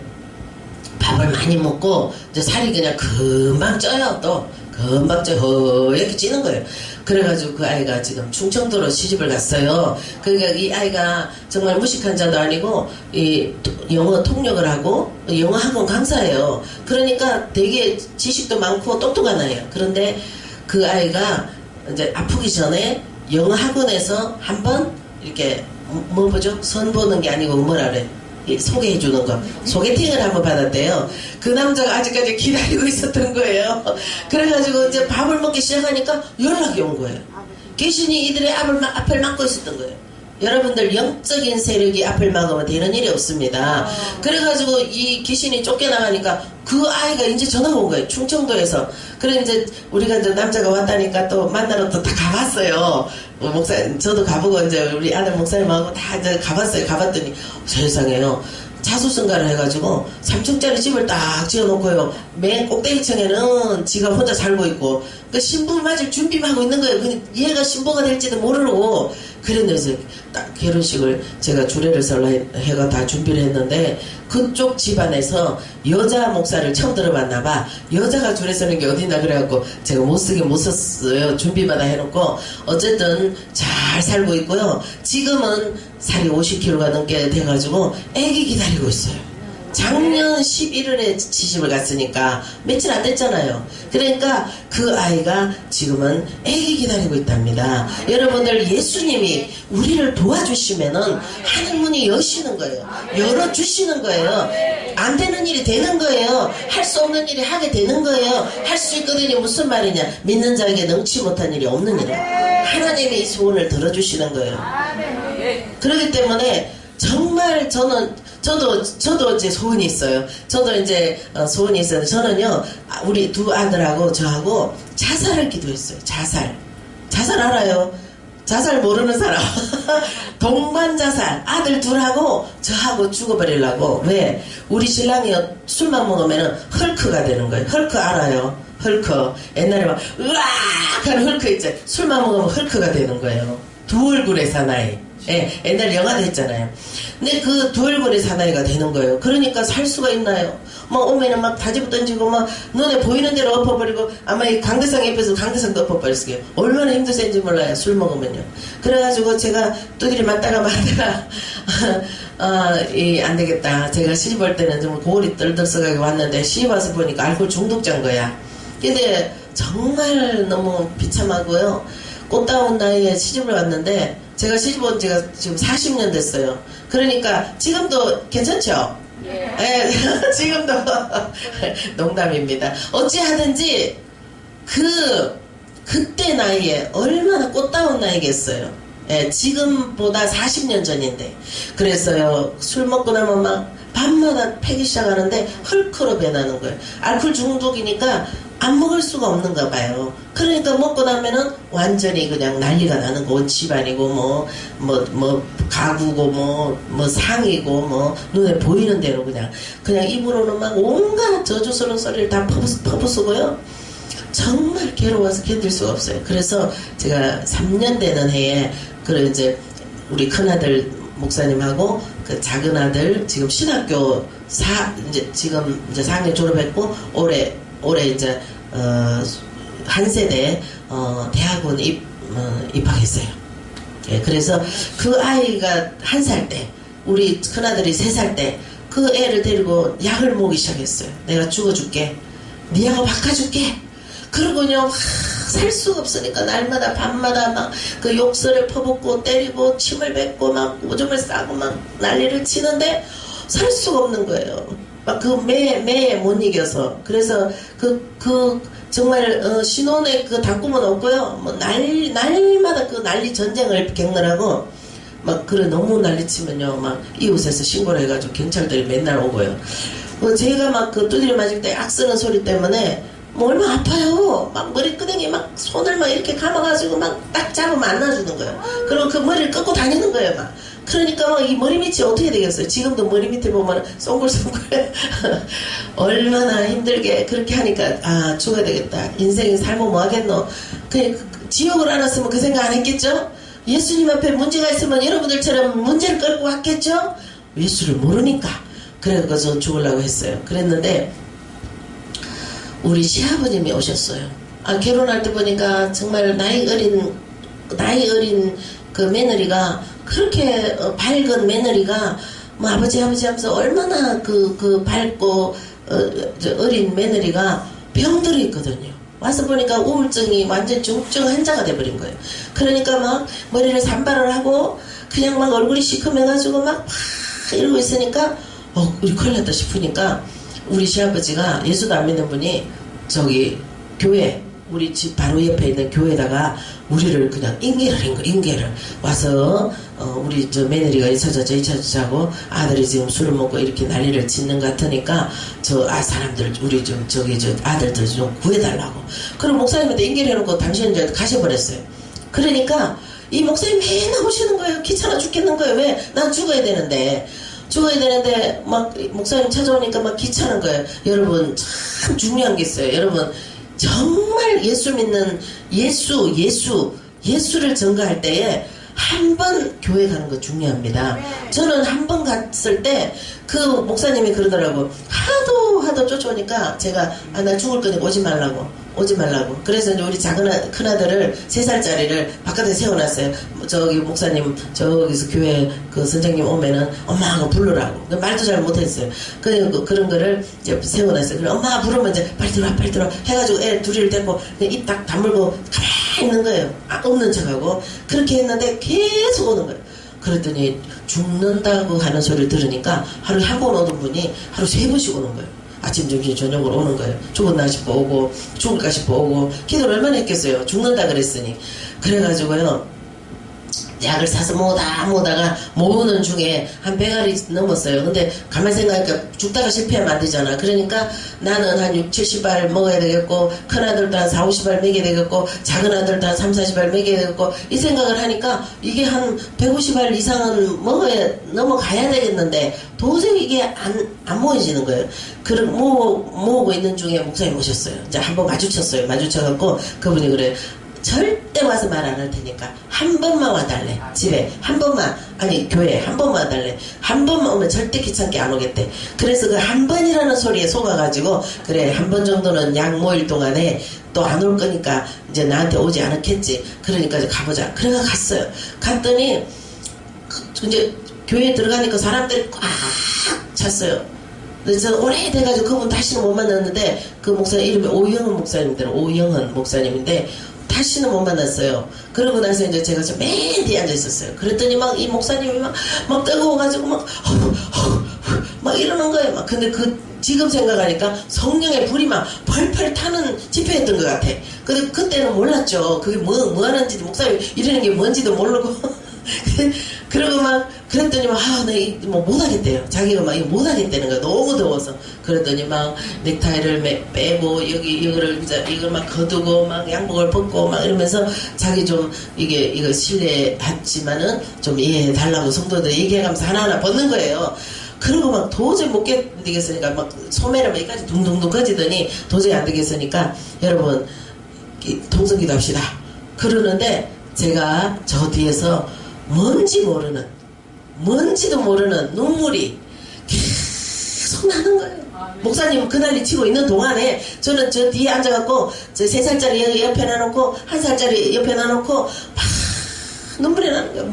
밥을 많이 먹고, 이제 살이 그냥 금방 쪄요, 또. 금방 허옇게 찌는 거예요. 그래가지고 그 아이가 지금 충청도로 시집을 갔어요. 그러니까 이 아이가 정말 무식한 자도 아니고, 이 영어 통역을 하고, 영어 학원 강사예요. 그러니까 되게 지식도 많고 똑똑한 아이예요. 그런데 그 아이가 이제 아프기 전에 영어 학원에서 한번 이렇게 뭐죠? 선보는 게 아니고 뭐라 그래? 소개해 주는 거. 소개팅을 한번 받았대요. 그 남자가 아직까지 기다리고 있었던 거예요. 그래가지고 이제 밥을 먹기 시작하니까 연락이 온 거예요. 귀신이 이들의 앞을 막고 있었던 거예요. 여러분들 영적인 세력이 앞을 막으면 되는 일이 없습니다. 그래가지고 이 귀신이 쫓겨나가니까 그 아이가 이제 전화가 온 거예요. 충청도에서. 그래 이제 우리가 이제 남자가 왔다니까 또 만나러 또 다 가봤어요. 저도 가보고 이제 우리 아들 목사님하고 다 이제 가봤어요. 가봤더니 세상에요. 자수성가를 해가지고 3층짜리 집을 딱 지어놓고요. 맨 꼭대기층에는 지가 혼자 살고 있고 그 신부 맞을 준비만 하고 있는 거예요. 근데 얘가 신부가 될지도 모르고 그랬는데 딱 결혼식을 제가 주례를 설라 해가 다 준비를 했는데 그쪽 집안에서 여자 목사를 처음 들어봤나봐. 여자가 주례 서는 게 어딨나 그래갖고 제가 못쓰긴 못 썼어요. 준비마다 해놓고 어쨌든 잘 살고 있고요. 지금은 살이 50kg가 넘게 돼가지고 애기 기다리고 있어요. 작년 11월에 시집을 갔으니까 며칠 안 됐잖아요. 그러니까 그 아이가 지금은 애기 기다리고 있답니다. 여러분들 예수님이 우리를 도와주시면은 하늘 문이 여시는 거예요. 열어주시는 거예요. 안 되는 일이 되는 거예요. 할 수 없는 일이 하게 되는 거예요. 할 수 있거든요. 무슨 말이냐. 믿는 자에게 능치 못한 일이 없는 일이에요. 하나님이 이 소원을 들어주시는 거예요. 그렇기 때문에 정말 저도 이제 소원이 있어요. 저도 이제 소원이 있어요. 저는요, 우리 두 아들하고 저하고 자살을 기도했어요. 자살 알아요? 자살 모르는 사람. 동반 자살. 아들 둘하고 저하고 죽어버리려고. 왜? 우리 신랑이 술만 먹으면 헐크가 되는 거예요. 헐크 알아요? 헐크. 옛날에 막 으악 하는 헐크 있죠. 술만 먹으면 헐크가 되는 거예요. 두 얼굴의 사나이. 예, 옛날 영화도 했잖아요. 근데 그 두 얼굴의 사나이가 되는 거예요. 그러니까 살 수가 있나요? 막 오면은 막 다집어 던지고 막 눈에 보이는 대로 엎어버리고 아마 이 강대상 옆에서 강대상도 엎어버렸어요. 얼마나 힘드신지 몰라요. 술 먹으면요. 그래가지고 제가 두드리 맞다가 안 되겠다. 제가 시집 올 때는 좀 고울이 떨떨썩하게 왔는데 시집 와서 보니까 알코올 중독자인 거야. 근데 정말 너무 비참하고요. 꽃다운 나이에 시집을 왔는데 제가 시집 온 지가 지금 40년 됐어요. 그러니까 지금도 괜찮죠? 예, 지금도 농담입니다. 어찌하든지 그때 나이에 얼마나 꽃다운 나이겠어요. 예, 지금보다 40년 전인데. 그래서요, 술 먹고 나면 막 밤마다 패기 시작하는데 헐크로 변하는 거예요. 알코올 중독이니까 안 먹을 수가 없는가 봐요. 그러니까 먹고 나면은 완전히 그냥 난리가 나는 거. 온 집안이고 가구고 상이고 눈에 보이는 대로 그냥 입으로는 막 온갖 저주스러운 소리를 다 퍼부수고요. 정말 괴로워서 견딜 수가 없어요. 그래서 제가 3년 되는 해에 이제 우리 큰아들 목사님하고 그 작은아들 지금 신학교 지금 이제 4학년 졸업했고 올해 이제 한 세대 대학원 입학했어요. 예, 그래서 그 아이가 1살 때 우리 큰아들이 3살 때 그 애를 데리고 약을 먹기 시작했어요. 내가 죽어줄게. 네 약을 바꿔줄게. 그러고요 살 수가 없으니까 날마다 밤마다 막 그 욕설을 퍼붓고 때리고 침을 뱉고 막 오줌을 싸고 막 난리를 치는데 살 수가 없는 거예요. 막 그 매에 못 이겨서. 그래서 정말 신혼에 그 다꿈은 없고요. 날마다 그 난리 전쟁을 격렬하고 막 너무 난리치면요 막 이웃에서 신고를 해가지고 경찰들이 맨날 오고요. 제가 막 그 두드려 맞을 때 악 쓰는 소리 때문에 얼마 아파요. 막 머리끄댕이 막 손을 막 이렇게 감아가지고 막 딱 잡으면 안 놔주는 거예요. 그리고 그 머리를 꺾고 다니는 거예요 막. 그러니까 막 이 머리 밑이 어떻게 되겠어요. 지금도 머리 밑에 보면 송글송글 얼마나 힘들게 그렇게 하니까 죽어야 되겠다. 인생이 살면 뭐 하겠노. 그냥 지옥을 알았으면 그 생각 안 했겠죠. 예수님 앞에 문제가 있으면 여러분들처럼 문제를 끌고 왔겠죠. 예수를 모르니까. 그래서 전 죽으려고 했어요. 그랬는데 우리 시아버님이 오셨어요. 결혼할 때 보니까 정말 나이 어린 그 며느리가 그렇게 밝은 며느리가 아버지 하면서 얼마나 밝고 어린 며느리가 병들어 있거든요. 와서 보니까 우울증이 완전 중증 환자가 돼버린 거예요. 그러니까 막 머리를 산발을 하고 그냥 막 얼굴이 시커매가지고 막 이러고 있으니까 우리 큰일 났다 싶으니까 우리 시아버지가 예수도 안 믿는 분이 저기 교회 우리 집 바로 옆에 있는 교회에다가 우리를 그냥 인계를 한 거예요. 인계를 와서 우리 저 며느리가 1차적자 2차적자고 아들이 지금 술을 먹고 이렇게 난리를 짓는 것 같으니까 사람들 우리 저기 아들들 좀 구해달라고. 그럼 목사님한테 인계를 해놓고 당신은 이제 가셔버렸어요. 그러니까 이 목사님 맨날 오시는 거예요. 귀찮아 죽겠는 거예요. 왜? 난 죽어야 되는데 막 목사님 찾아오니까 막 귀찮은 거예요. 여러분 참 중요한 게 있어요. 여러분 정말 예수 믿는 예수를 전가할 때에 한 번 교회 가는 거 중요합니다. 저는 한 번 갔을 때 그 목사님이 그러더라고. 하도 쫓아오니까 제가 나 죽을 거니까 오지 말라고. 그래서 이제 우리 큰아들을 3살짜리를 바깥에 세워놨어요. 저기 목사님 저기서 교회 그 선생님 오면은 엄마가 부르라고. 말도 잘 못했어요. 그런 거를 이제 세워놨어요. 그래 엄마 부르면 이제 빨리 들어와 해가지고 애 둘이를 데리고 입 딱 다물고 가만히 있는 거예요. 없는 척하고. 그렇게 했는데 계속 오는 거예요. 그랬더니 죽는다고 하는 소리를 들으니까 하루에 한 번 오던 분이 하루 3번씩 오는 거예요. 아침, 점심, 저녁으로 오는 거예요. 죽었나 싶어 오고 죽을까 싶어 오고. 기도를 얼마나 했겠어요. 죽는다 그랬으니. 그래가지고요 약을 사서 모으다가 모으는 중에 한 100알이 넘었어요. 근데 가만히 생각하니까 죽다가 실패하면 안 되잖아. 그러니까 나는 한 6, 70알 먹어야 되겠고 큰아들도 한 4, 50알 먹여야 되겠고 작은아들도 한 3, 40알 먹여야 되겠고 이 생각을 하니까 이게 한 150알 이상은 넘어가야 되겠는데 도저히 이게 안 모여지는 거예요. 모으고 있는 중에 목사님 오셨어요. 이제 한번 마주쳤어요. 마주쳐갖고 그분이 그래 절대 와서 말 안 할 테니까 한 번만 와달래. 집에 한 번만, 아니 교회에 한 번만 와달래. 한 번만 오면 절대 귀찮게 안 오겠대. 그래서 그 한 번이라는 소리에 속아가지고 그래 한 번 정도는 약 모일 동안에 또 안 올 거니까 이제 나한테 오지 않았겠지. 그러니까 이제 가보자. 그래가 갔어요. 갔더니 이제 교회에 들어가니까 사람들이 꽉 찼어요. 근데 저는 오래돼가지고 그분 다시는 못 만났는데 그 목사님 이름이 오영은 목사님들, 오영은 목사님인데 다시는 못 만났어요. 그러고 나서 이제 제가 맨 뒤에 앉아 있었어요. 그랬더니 막 이 목사님이 막 뜨거워가지고 막 이러는 거예요. 막 근데 지금 생각하니까 성령의 불이 막 펄펄 타는 집회였던 것 같아. 근데 그때는 몰랐죠. 그게 뭐 하는지 목사님 이러는 게 뭔지도 모르고. 그러고 막 그랬더니 나 못하겠대요. 자기가 막 이거 못하겠다는 거야. 너무 더워서. 그랬더니 막 넥타이를 빼고 이걸 막 거두고 막 양복을 벗고 막 이러면서 자기 좀 이거 실례했지만은 좀 이해해 달라고 성도들 얘기해가면서 하나하나 벗는 거예요. 그러고 막 도저히 못 견디겠으니까 막 소매를 여기까지 둥둥둥 꺼지더니 도저히 안 되겠으니까 여러분 동성기도 합시다. 그러는데 제가 저 뒤에서 뭔지도 모르는 눈물이 계속 나는 거예요. 목사님은 그날이 치고 있는 동안에 저는 저 뒤에 앉아갖고 저 3살짜리 옆에 놔놓고 1살짜리 옆에 놔놓고 막 눈물이 나는 거예요.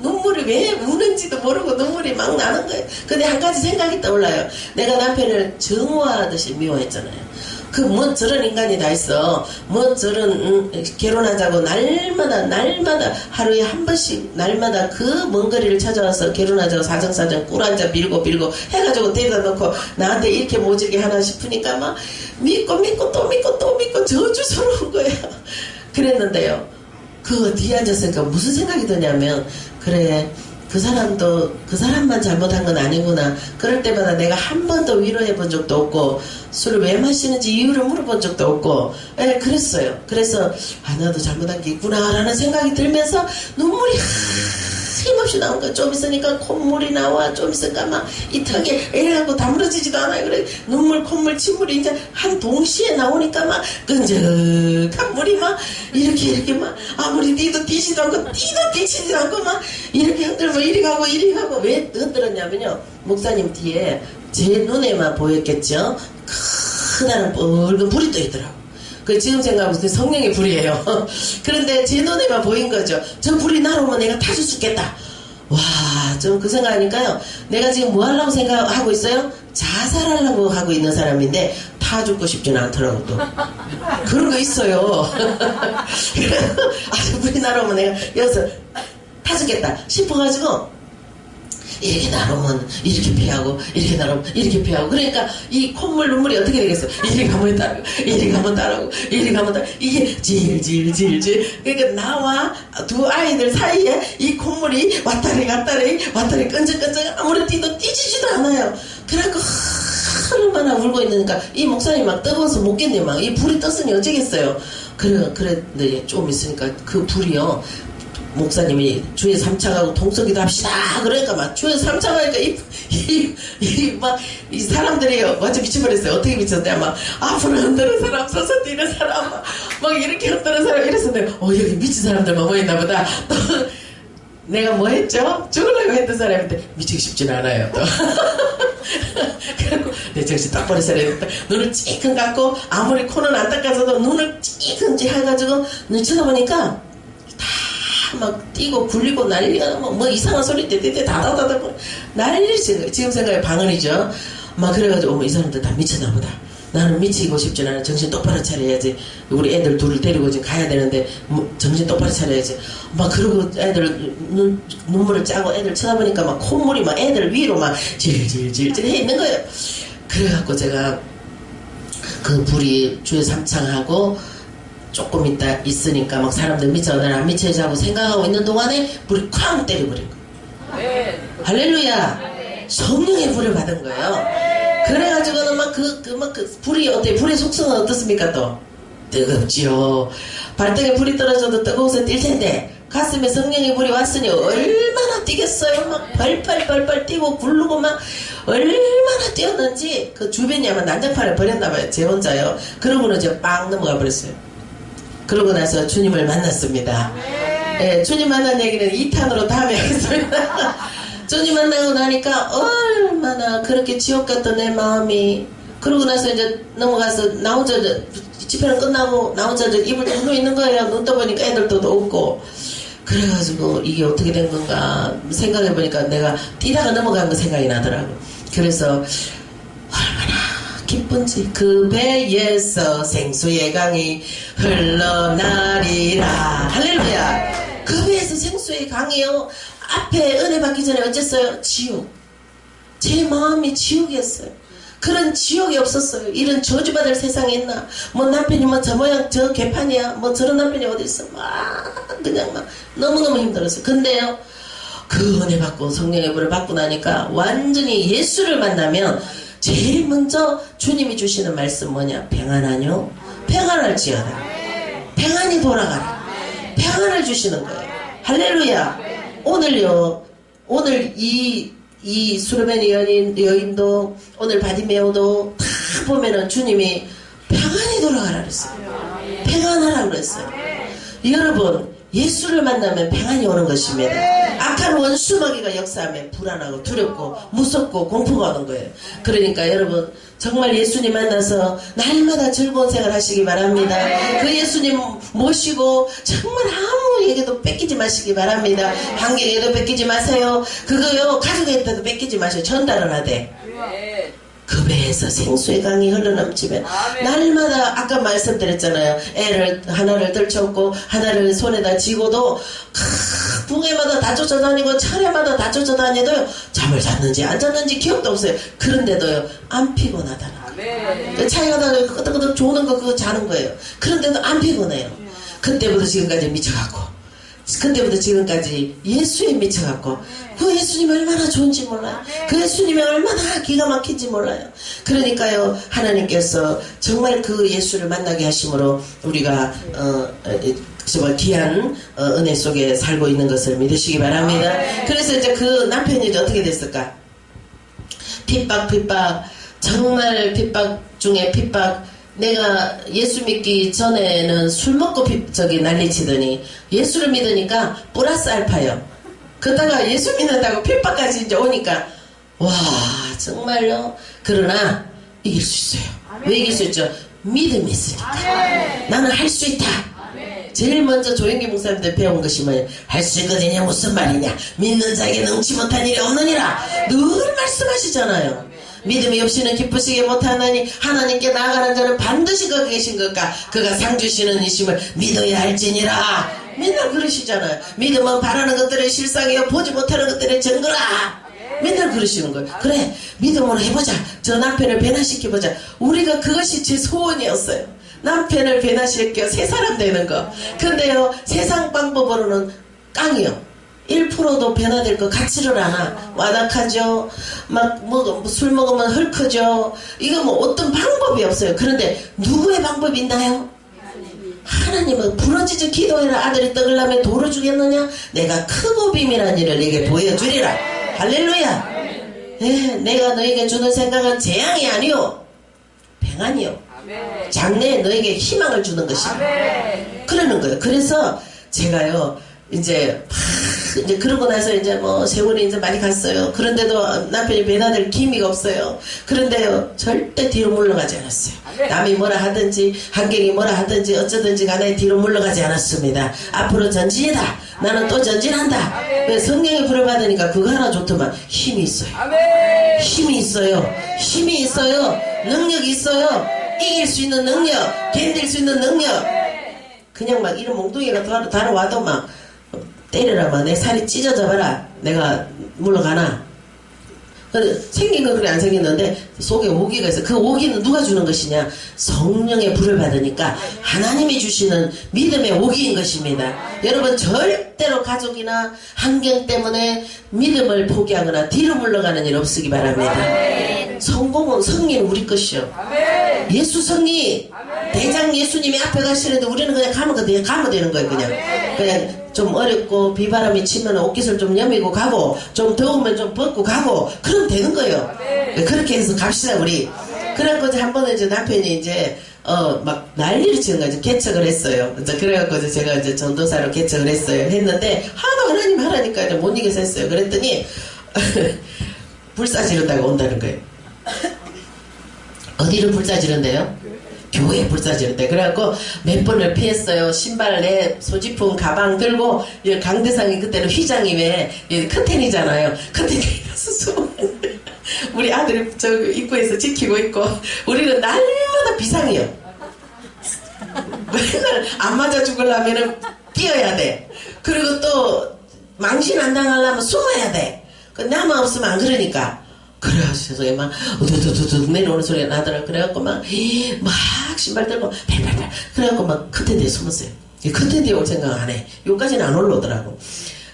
눈물이 왜 우는지도 모르고 눈물이 막 나는 거예요. 근데 한 가지 생각이 떠올라요. 내가 남편을 정화하듯이 미워했잖아요. 뭐 저런 인간이 다 있어. 뭐 저런 결혼하자고 날마다 하루에 한 번씩 날마다 그 먼 거리를 찾아와서 결혼하자고 사정사정 꿀 한 잔 빌고 해가지고 데려다 놓고 나한테 이렇게 모질게 하나 싶으니까 막 믿고 또 믿고 저주스러운 거예요. 그랬는데요. 그 뒤에 앉았으니까 무슨 생각이 드냐면 그래 그 사람만 잘못한 건 아니구나. 그럴 때마다 내가 한 번도 위로해 본 적도 없고 술을 왜 마시는지 이유를 물어본 적도 없고 그랬어요. 그래서 나도 잘못한 게 있구나라는 생각이 들면서 눈물이 힘없이 나온 거야. 좀 있으니까 콧물이 나와. 좀 있으니까 막 이 턱에 이래갖고 다물어지지도 않아요. 그래 눈물 콧물 침물이 이제 한 동시에 나오니까 막 끈적한 물이 막 이렇게 막 아무리 뛰도 뛰지도 않고 뛰지도 않고 막 이렇게 흔들고 이리 가고 왜 흔들었냐면요. 목사님 뒤에 제 눈에만 보였겠죠. 크다란 붉은 불이 떠 있더라고. 그 지금 생각하면 성령의 불이에요. 그런데 제 눈에만 보인 거죠. 저 불이 날아오면 내가 다 죽겠다. 와, 좀 그 생각하니까요. 내가 지금 뭐 하려고 생각하고 있어요? 자살하려고 하고 있는 사람인데 다 죽고 싶지는 않더라고 또. 그런 거 있어요. 아주 불이 날아오면 내가 여기서 다 죽겠다 싶어가지고 이렇게 나오면 이렇게 피하고 이렇게 나오면 이렇게 피하고 그러니까 이 콧물 눈물이 어떻게 되겠어요? 이리 가면 따르고 이리 가면 따르고 이리 가면 따르고 이게 질질질질 그러니까 나와 두 아이들 사이에 이 콧물이 왔다리 끈적끈적 아무리 뛰도 뛰지지도 않아요. 그래갖고 얼마나 울고 있으니까 이 목사님 막 뜨거워서 못 견뎌 막 이 불이 떴으니 어쩌겠어요. 그래 좀 있으니까 그 불이요. 목사님이 주에 3차가고 동서기도 합시다. 그러니까 막 주에 3차가니까 이 사람들이 완전 미쳐버렸어요. 어떻게 미쳤냐. 막 앞으로 흔드는 사람, 서서 뛰는 사람, 막 이렇게 흔드는 사람 이래서 내가 여기 미친 사람들만 모였나 보다. 또 내가 뭐 했죠? 죽으려고 했던 사람인데 미치고 싶진 않아요. 또. 그리고 내 정신 딱 버렸어야 되겠다. 눈을 찌끈 감고 아무리 코는 안 닦아서도 눈을 찌끈 해가지고 눈 쳐다보니까 막 뛰고 굴리고 난리가 뭐 이상한 소리 떼떼떼 다다다다 난리지. 지금 생각에 방언이죠. 막 그래가지고 이 사람들 다 미쳤나 보다. 나는 미치고 싶지 않아. 정신 똑바로 차려야지. 우리 애들 둘을 데리고 지금 가야 되는데 정신 똑바로 차려야지. 막 그러고 애들 눈물을 짜고 애들 쳐다보니까 막 콧물이 막 애들 위로 막 질질질질 해 있는 거예요. 그래갖고 제가 그 불이 주에 3창하고 조금 있으니까 막 사람들 미쳐 나는 안 미쳐야지 하고 생각하고 있는 동안에 불이 쾅 때려버린 거예요. 네. 할렐루야. 네. 성령의 불을 받은 거예요. 네. 그래가지고는 막 그 불이 어때? 불의 속성은 어떻습니까 또? 뜨겁지요. 발등에 불이 떨어져도 뜨거워서 뛸 텐데 가슴에 성령의 불이 왔으니 얼마나 뛰겠어요. 막 펄펄 뛰고 굴르고 막 얼마나 뛰었는지 그 주변이 아마 난장판을 버렸나봐요. 제 혼자요. 그러고는 이제 빵 넘어가 버렸어요. 그러고 나서 주님을 만났습니다. 예, 주님 만난 얘기는 2탄으로 다음에 하겠습니다. 주님 만나고 나니까 얼마나 그렇게 지옥 같던 내 마음이, 그러고 나서 이제 넘어가서 나 혼자 집회는 끝나고 나 혼자 이불 딱 누워있는 거예요. 눈 떠보니까 애들도 없고. 그래가지고 이게 어떻게 된 건가 생각해보니까 내가 뛰다가 넘어간 거 생각이 나더라고. 그래서 얼마나 기쁜지. 그 배에서 생수의 강이 흘러나리라. 할렐루야. 그 배에서 생수의 강이요. 앞에 은혜 받기 전에 어쨌어요? 지옥. 제 마음이 지옥이었어요. 그런 지옥이 없었어요. 이런 저주받을 세상에 있나. 뭐 남편이 뭐 저 모양 저 개판이야. 뭐 저런 남편이 어디 있어. 막 그냥 막 너무너무 힘들었어요. 근데요, 그 은혜 받고 성령의 불을 받고 나니까 완전히 예수를 만나면 제일 먼저 주님이 주시는 말씀 뭐냐. 평안하뇨? 평안할지어다. 평안히 돌아가라. 평안을 주시는 거예요. 할렐루야. 오늘요, 오늘 이 수르메니 여인도 오늘 바디메오도 다 보면은 주님이 평안히 돌아가라 그랬어요. 평안하라 그랬어요. 여러분, 예수를 만나면 평안이 오는 것입니다. 악한 원수 마귀가 역사하면 불안하고 두렵고 무섭고 공포가 오는 거예요. 그러니까 여러분, 정말 예수님 만나서 날마다 즐거운 생활 하시기 바랍니다. 그 예수님 모시고 정말 아무 얘기도 뺏기지 마시기 바랍니다. 환경에도 뺏기지 마세요. 그거요, 가족에도 뺏기지 마세요. 전달은 하되. 그 배에서 생수의 강이 흘러넘치면 날마다 아까 말씀드렸잖아요. 애를 하나를 들쳐오고 하나를 손에다 쥐고도 붕해마다 다 쫓아다니고 차례마다 다 쫓아다니도요, 잠을 잤는지 안 잤는지 기억도 없어요. 그런데도요 안 피곤하다는 거예요. 그 차에 가다가 끄덕끄덕 조는 거 그거 자는 거예요. 그런데도 안 피곤해요. 그때부터 지금까지 미쳐갖고, 그때부터 지금까지 예수에 미쳐갖고, 그 예수님이 얼마나 좋은지 몰라요. 그 예수님이 얼마나 기가 막힌지 몰라요. 그러니까요, 하나님께서 정말 그 예수를 만나게 하심으로 우리가 정말 귀한 은혜 속에 살고 있는 것을 믿으시기 바랍니다. 그래서 이제 그 남편이 이제 어떻게 됐을까? 핍박, 정말 핍박 중에 핍박. 내가 예수 믿기 전에는 술 먹고 난리치더니 예수를 믿으니까 플러스 알파요. 그러다가 예수 믿는다고 핍박까지 이제 오니까 와, 정말요. 그러나 이길 수 있어요. 왜 이길 수 있죠? 믿음이 있으니까. 나는 할 수 있다. 제일 먼저 조영기 목사님들 배운 것이 뭐냐? 할 수 있거든요. 무슨 말이냐? 믿는 자에게 능치 못한 일이 없느니라. 늘 말씀하시잖아요. 믿음이 없이는 기쁘시게 못하나니 하나님께 나아가는 자는 반드시 거기 계신 것과 그가 상 주시는 이심을 믿어야 할지니라. 맨날 그러시잖아요. 믿음은 바라는 것들의 실상이요 보지 못하는 것들의 증거라. 맨날 그러시는 거예요. 그래, 믿음으로 해보자. 저 남편을 변화시켜보자. 우리가 그것이 제 소원이었어요. 남편을 변화시켜 새 사람 되는 거. 근데요, 세상 방법으로는 깡이요. 1%도 변화될 것 같지를 않아. 와닥하죠. 술 먹으면 헐크죠. 이거 뭐 어떤 방법이 없어요. 그런데 누구의 방법이 있나요? 하나님은 부러지지 기도해라. 아들이 떡을 나면 돌을 주겠느냐? 내가 크고 비밀한 일을 내게 보여주리라. 할렐루야. 예, 내가 너에게 주는 생각은 재앙이 아니요 평안이요. 장래에 너에게 희망을 주는 것이다. 그러는 거예요. 그래서 제가요, 이제 그러고 나서 이제 뭐 세월이 이제 많이 갔어요. 그런데도 남편이 변화될 기미가 없어요. 그런데요, 절대 뒤로 물러가지 않았어요. 남이 뭐라 하든지 환경이 뭐라 하든지 어쩌든지 간에 뒤로 물러가지 않았습니다. 앞으로 전진이다. 나는 또 전진한다. 성령의 불을 받으니까 그거 하나 좋더만. 힘이 있어요. 힘이 있어요. 힘이 있어요. 능력이 있어요. 이길 수 있는 능력, 견딜 수 있는 능력. 그냥 막 이런 몽둥이가 달아와도 막 때려라. 막 내 살이 찢어져 봐라. 내가 물러가나. 생긴 건 그래 안 생겼는데 속에 오기가 있어. 그 오기는 누가 주는 것이냐? 성령의 불을 받으니까 하나님이 주시는 믿음의 오기인 것입니다. 여러분, 절대로 가족이나 환경 때문에 믿음을 포기하거나 뒤로 물러가는 일 없으기 바랍니다. 성공은, 승리는 우리 것이요. 예수 승리. 대장 예수님이 앞에 가시는데 우리는 그냥 가면 되는 거예요. 그냥 좀 어렵고 비바람이 치면 옷깃을 좀 여미고 가고 좀 더우면 좀 벗고 가고 그러면 되는 거예요. 그렇게 해서 갑시다 우리. 그래갖고 한 번은 이제 남편이 이제 막 난리를 치는 거지. 개척을 했어요. 이제 그래갖고 이제 제가 이제 전도사로 개척을 했어요. 했는데, 하도 하나님 하라니까 이제 못 이겨서 했어요. 그랬더니, 불사 지른다고 온다는 거예요. 어디를 불사 지른대요? 교회에 불사 지른대. 그래갖고 몇 번을 피했어요. 신발 내 소지품 가방 들고, 강대상이 그때는 휘장이 왜, 커튼이잖아요. 커튼에 가서 숨어. 우리 아들이 저 입구에서 지키고 있고, 우리는 날마다 비상이요. 맨날 안 맞아 죽으려면은 뛰어야 돼. 그리고 또 망신 안 당하려면 숨어야 돼. 나만 없으면 안 그러니까. 그래가지고 막 우두두두두 내려오는 소리가 나더라. 그래갖고 막 신발 들고 팔팔팔. 그래갖고 막 커튼 뒤에 숨었어요. 커튼 뒤에 올 생각 안 해. 여기까지는 안 올라오더라고.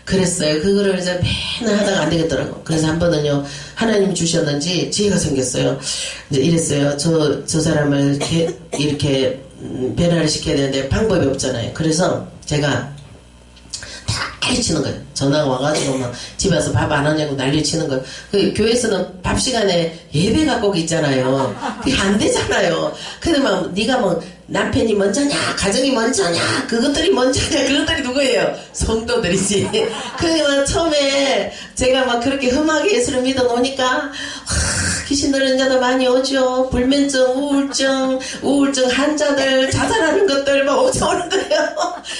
그랬어요. 그거를 이제 맨날 하다가 안 되겠더라고. 그래서 한 번은요, 하나님 주셨는지 지혜가 생겼어요. 이제 이랬어요. 저 사람을 이렇게 변화를 시켜야 되는데 방법이 없잖아요. 그래서 제가 난리 치는 거예요. 전화가 와가지고 막 집에 와서 밥 안 하냐고 난리 치는 거예요. 그 교회에서는 밥 시간에 예배가 꼭 있잖아요. 그게 안 되잖아요. 근데 막 네가 뭐 남편이 먼저냐 가정이 먼저냐 그것들이 먼저냐 그것들이 누구예요? 성도들이지. 그러니까 처음에 제가 막 그렇게 험하게 예수를 믿어 놓으니까 귀신 들린 자도 많이 오죠. 불면증, 우울증 환자들, 자살하는 것들 막 엄청 오는 거예요.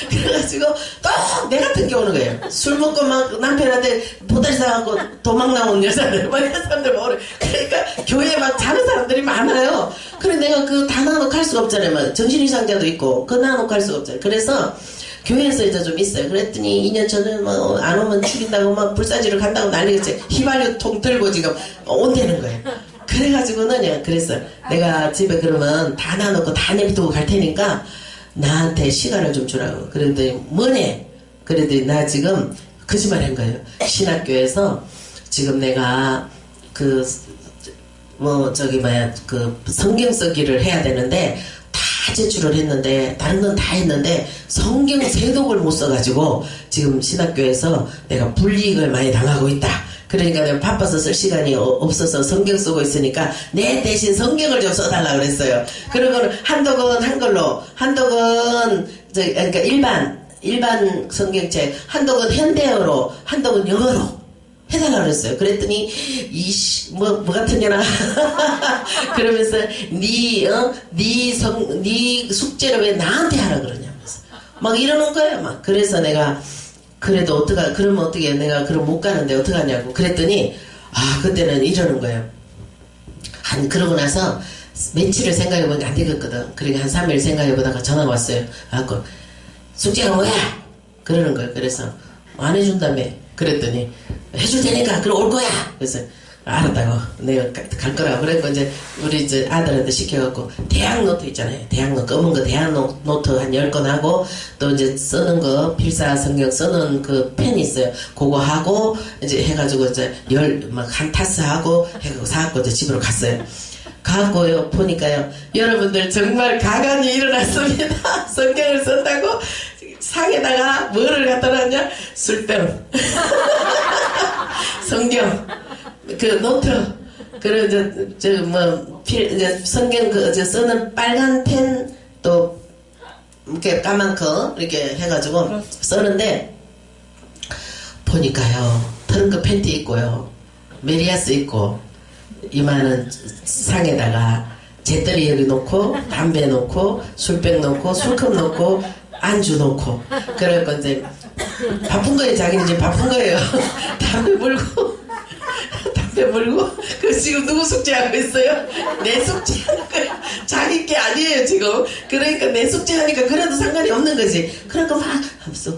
그래가지고 또 내 같은 게 오는 거예요. 술 먹고 막 남편한테 보따리 사갖고 도망 나온 여자들, 막 이런 사람들 막 오래. 그러니까 교회에 막 자는 사람들이 많아요. 그래 내가 그 다 나눠놓고 할 수가 없잖아요. 막 정신이상자도 있고 그거 나눠놓고 할 수가 없잖아요. 그래서 교회에서 이제 좀 있어요. 그랬더니 2년 전에 뭐 안 오면 죽인다고 막 불사지로 간다고 난리겠지. 휘발유 통 들고 지금 온다는 거예요. 그래가지고는 그랬어. 내가 집에 그러면 다 놔놓고 다 내비두고 갈 테니까 나한테 시간을 좀 주라고. 그랬더니 뭐네? 그랬더니 나 지금 거짓말 한 거예요. 신학교에서 지금 내가 그 성경 쓰기를 해야 되는데 다 제출을 했는데 다른 건 다 했는데 성경 세독을 못 써가지고 지금 신학교에서 내가 불이익을 많이 당하고 있다. 그러니까 내가 바빠서 쓸 시간이 없어서 성경 쓰고 있으니까 내 대신 성경을 좀 써달라 그랬어요. 그러고는 한독은 한글로, 한독은 그러니까 일반 성경책, 한독은 현대어로, 한독은 영어로 해달라 그랬어요. 그랬더니 뭐 같은 게나 그러면서 네 숙제를 왜 나한테 하라 그러냐면서 막 이러는 거예요. 막 그래서 내가 그래도 그러면 어떻게 내가 그럼 못 가는데 어떡하냐고 그랬더니 그때는 이러는 거예요. 그러고 나서 며칠을 생각해보니까 안 되겠거든. 그러니까 한 3일 생각해보다가 전화가 왔어요. 그래갖고 숙제가 뭐야? 그러는 거예요. 그래서 안 해준다며. 그랬더니 해줄 테니까 그럼 올 거야. 그래서 알았다고 내가 갈 거라고. 그래서 이제 우리 이제 아들한테 시켜갖고 대학 노트 있잖아요. 대학 노트 검은 거 대학 노트 한 10권 하고 또 이제 쓰는 거 필사 성경 쓰는 그 펜 있어요. 그거 하고 이제 해가지고 이제 한 타스 하고 해가지고 사갖고 이제 집으로 갔어요. 가고요 보니까요 여러분들 정말 가관이 일어났습니다. 성경을 쓴다고 상에다가 뭐를 갖다 놨냐? 술병 성경 그 노트 그리고 이제 성경 이제 쓰는 빨간 펜 또 이렇게 까만 거 이렇게 해가지고 쓰는데 보니까요 트렁크 팬티 있고요 메리아스 있고 이만한 상에다가 재떨이 여기 놓고 담배 놓고 술병 놓고 술컵 놓고 안주 놓고 그래갖고 이제 바쁜 거예요. 자기는 이제 바쁜 거예요. 담배 물고 그 지금 누구 숙제하고 있어요? 내 숙제하는 거예요. 자기 게 아니에요 지금. 그러니까 내 숙제하니까 그래도 상관이 없는 거지. 그러니까 막 하면서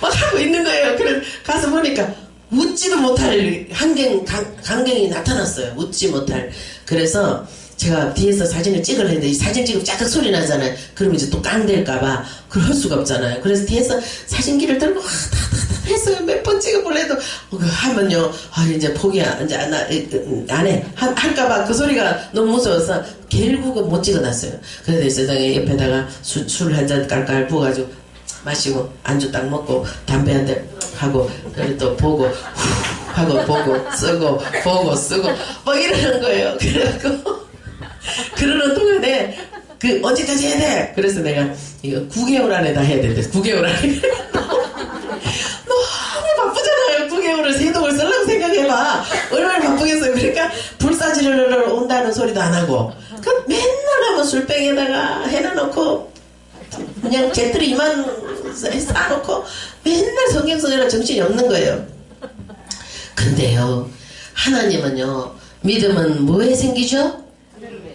막 하고 있는 거예요. 그래서 가서 보니까 웃지도 못할 광경이 나타났어요. 웃지 못할. 그래서 제가 뒤에서 사진을 찍으려 했는데 이 사진 찍으면 짝짝 소리 나잖아요. 그러면 이제 또 깡될까봐 그걸 할 수가 없잖아요. 그래서 뒤에서 사진기를 들고 했어요. 몇 번 찍어보려도 하면요 이제 포기 이제 안 해 할까봐 그 소리가 너무 무서워서 결국은 못 찍어놨어요. 그래서 세상에 옆에다가 술 한 잔 깔깔 부어가지고 마시고 안주 딱 먹고 담배 한 대 하고 그래 또 보고 하고 보고 쓰고 보고 쓰고 막 이러는 거예요. 그래갖고 그러는 동안에 그 언제까지 해야 돼? 그래서 내가 이거 9개월 안에 다 해야 된대. 9개월 안에. 너무 바쁘잖아요. 9개월을 세동을 쓰려고 생각해봐. 얼마나 바쁘겠어요. 그러니까 불사지를 온다는 소리도 안 하고 그 맨날 하면 술병에다가 해놔놓고 그냥 개들이 이만 싸놓고 맨날 성경 쓰느라 정신이 없는 거예요. 근데요, 하나님은요, 믿음은 뭐에 생기죠?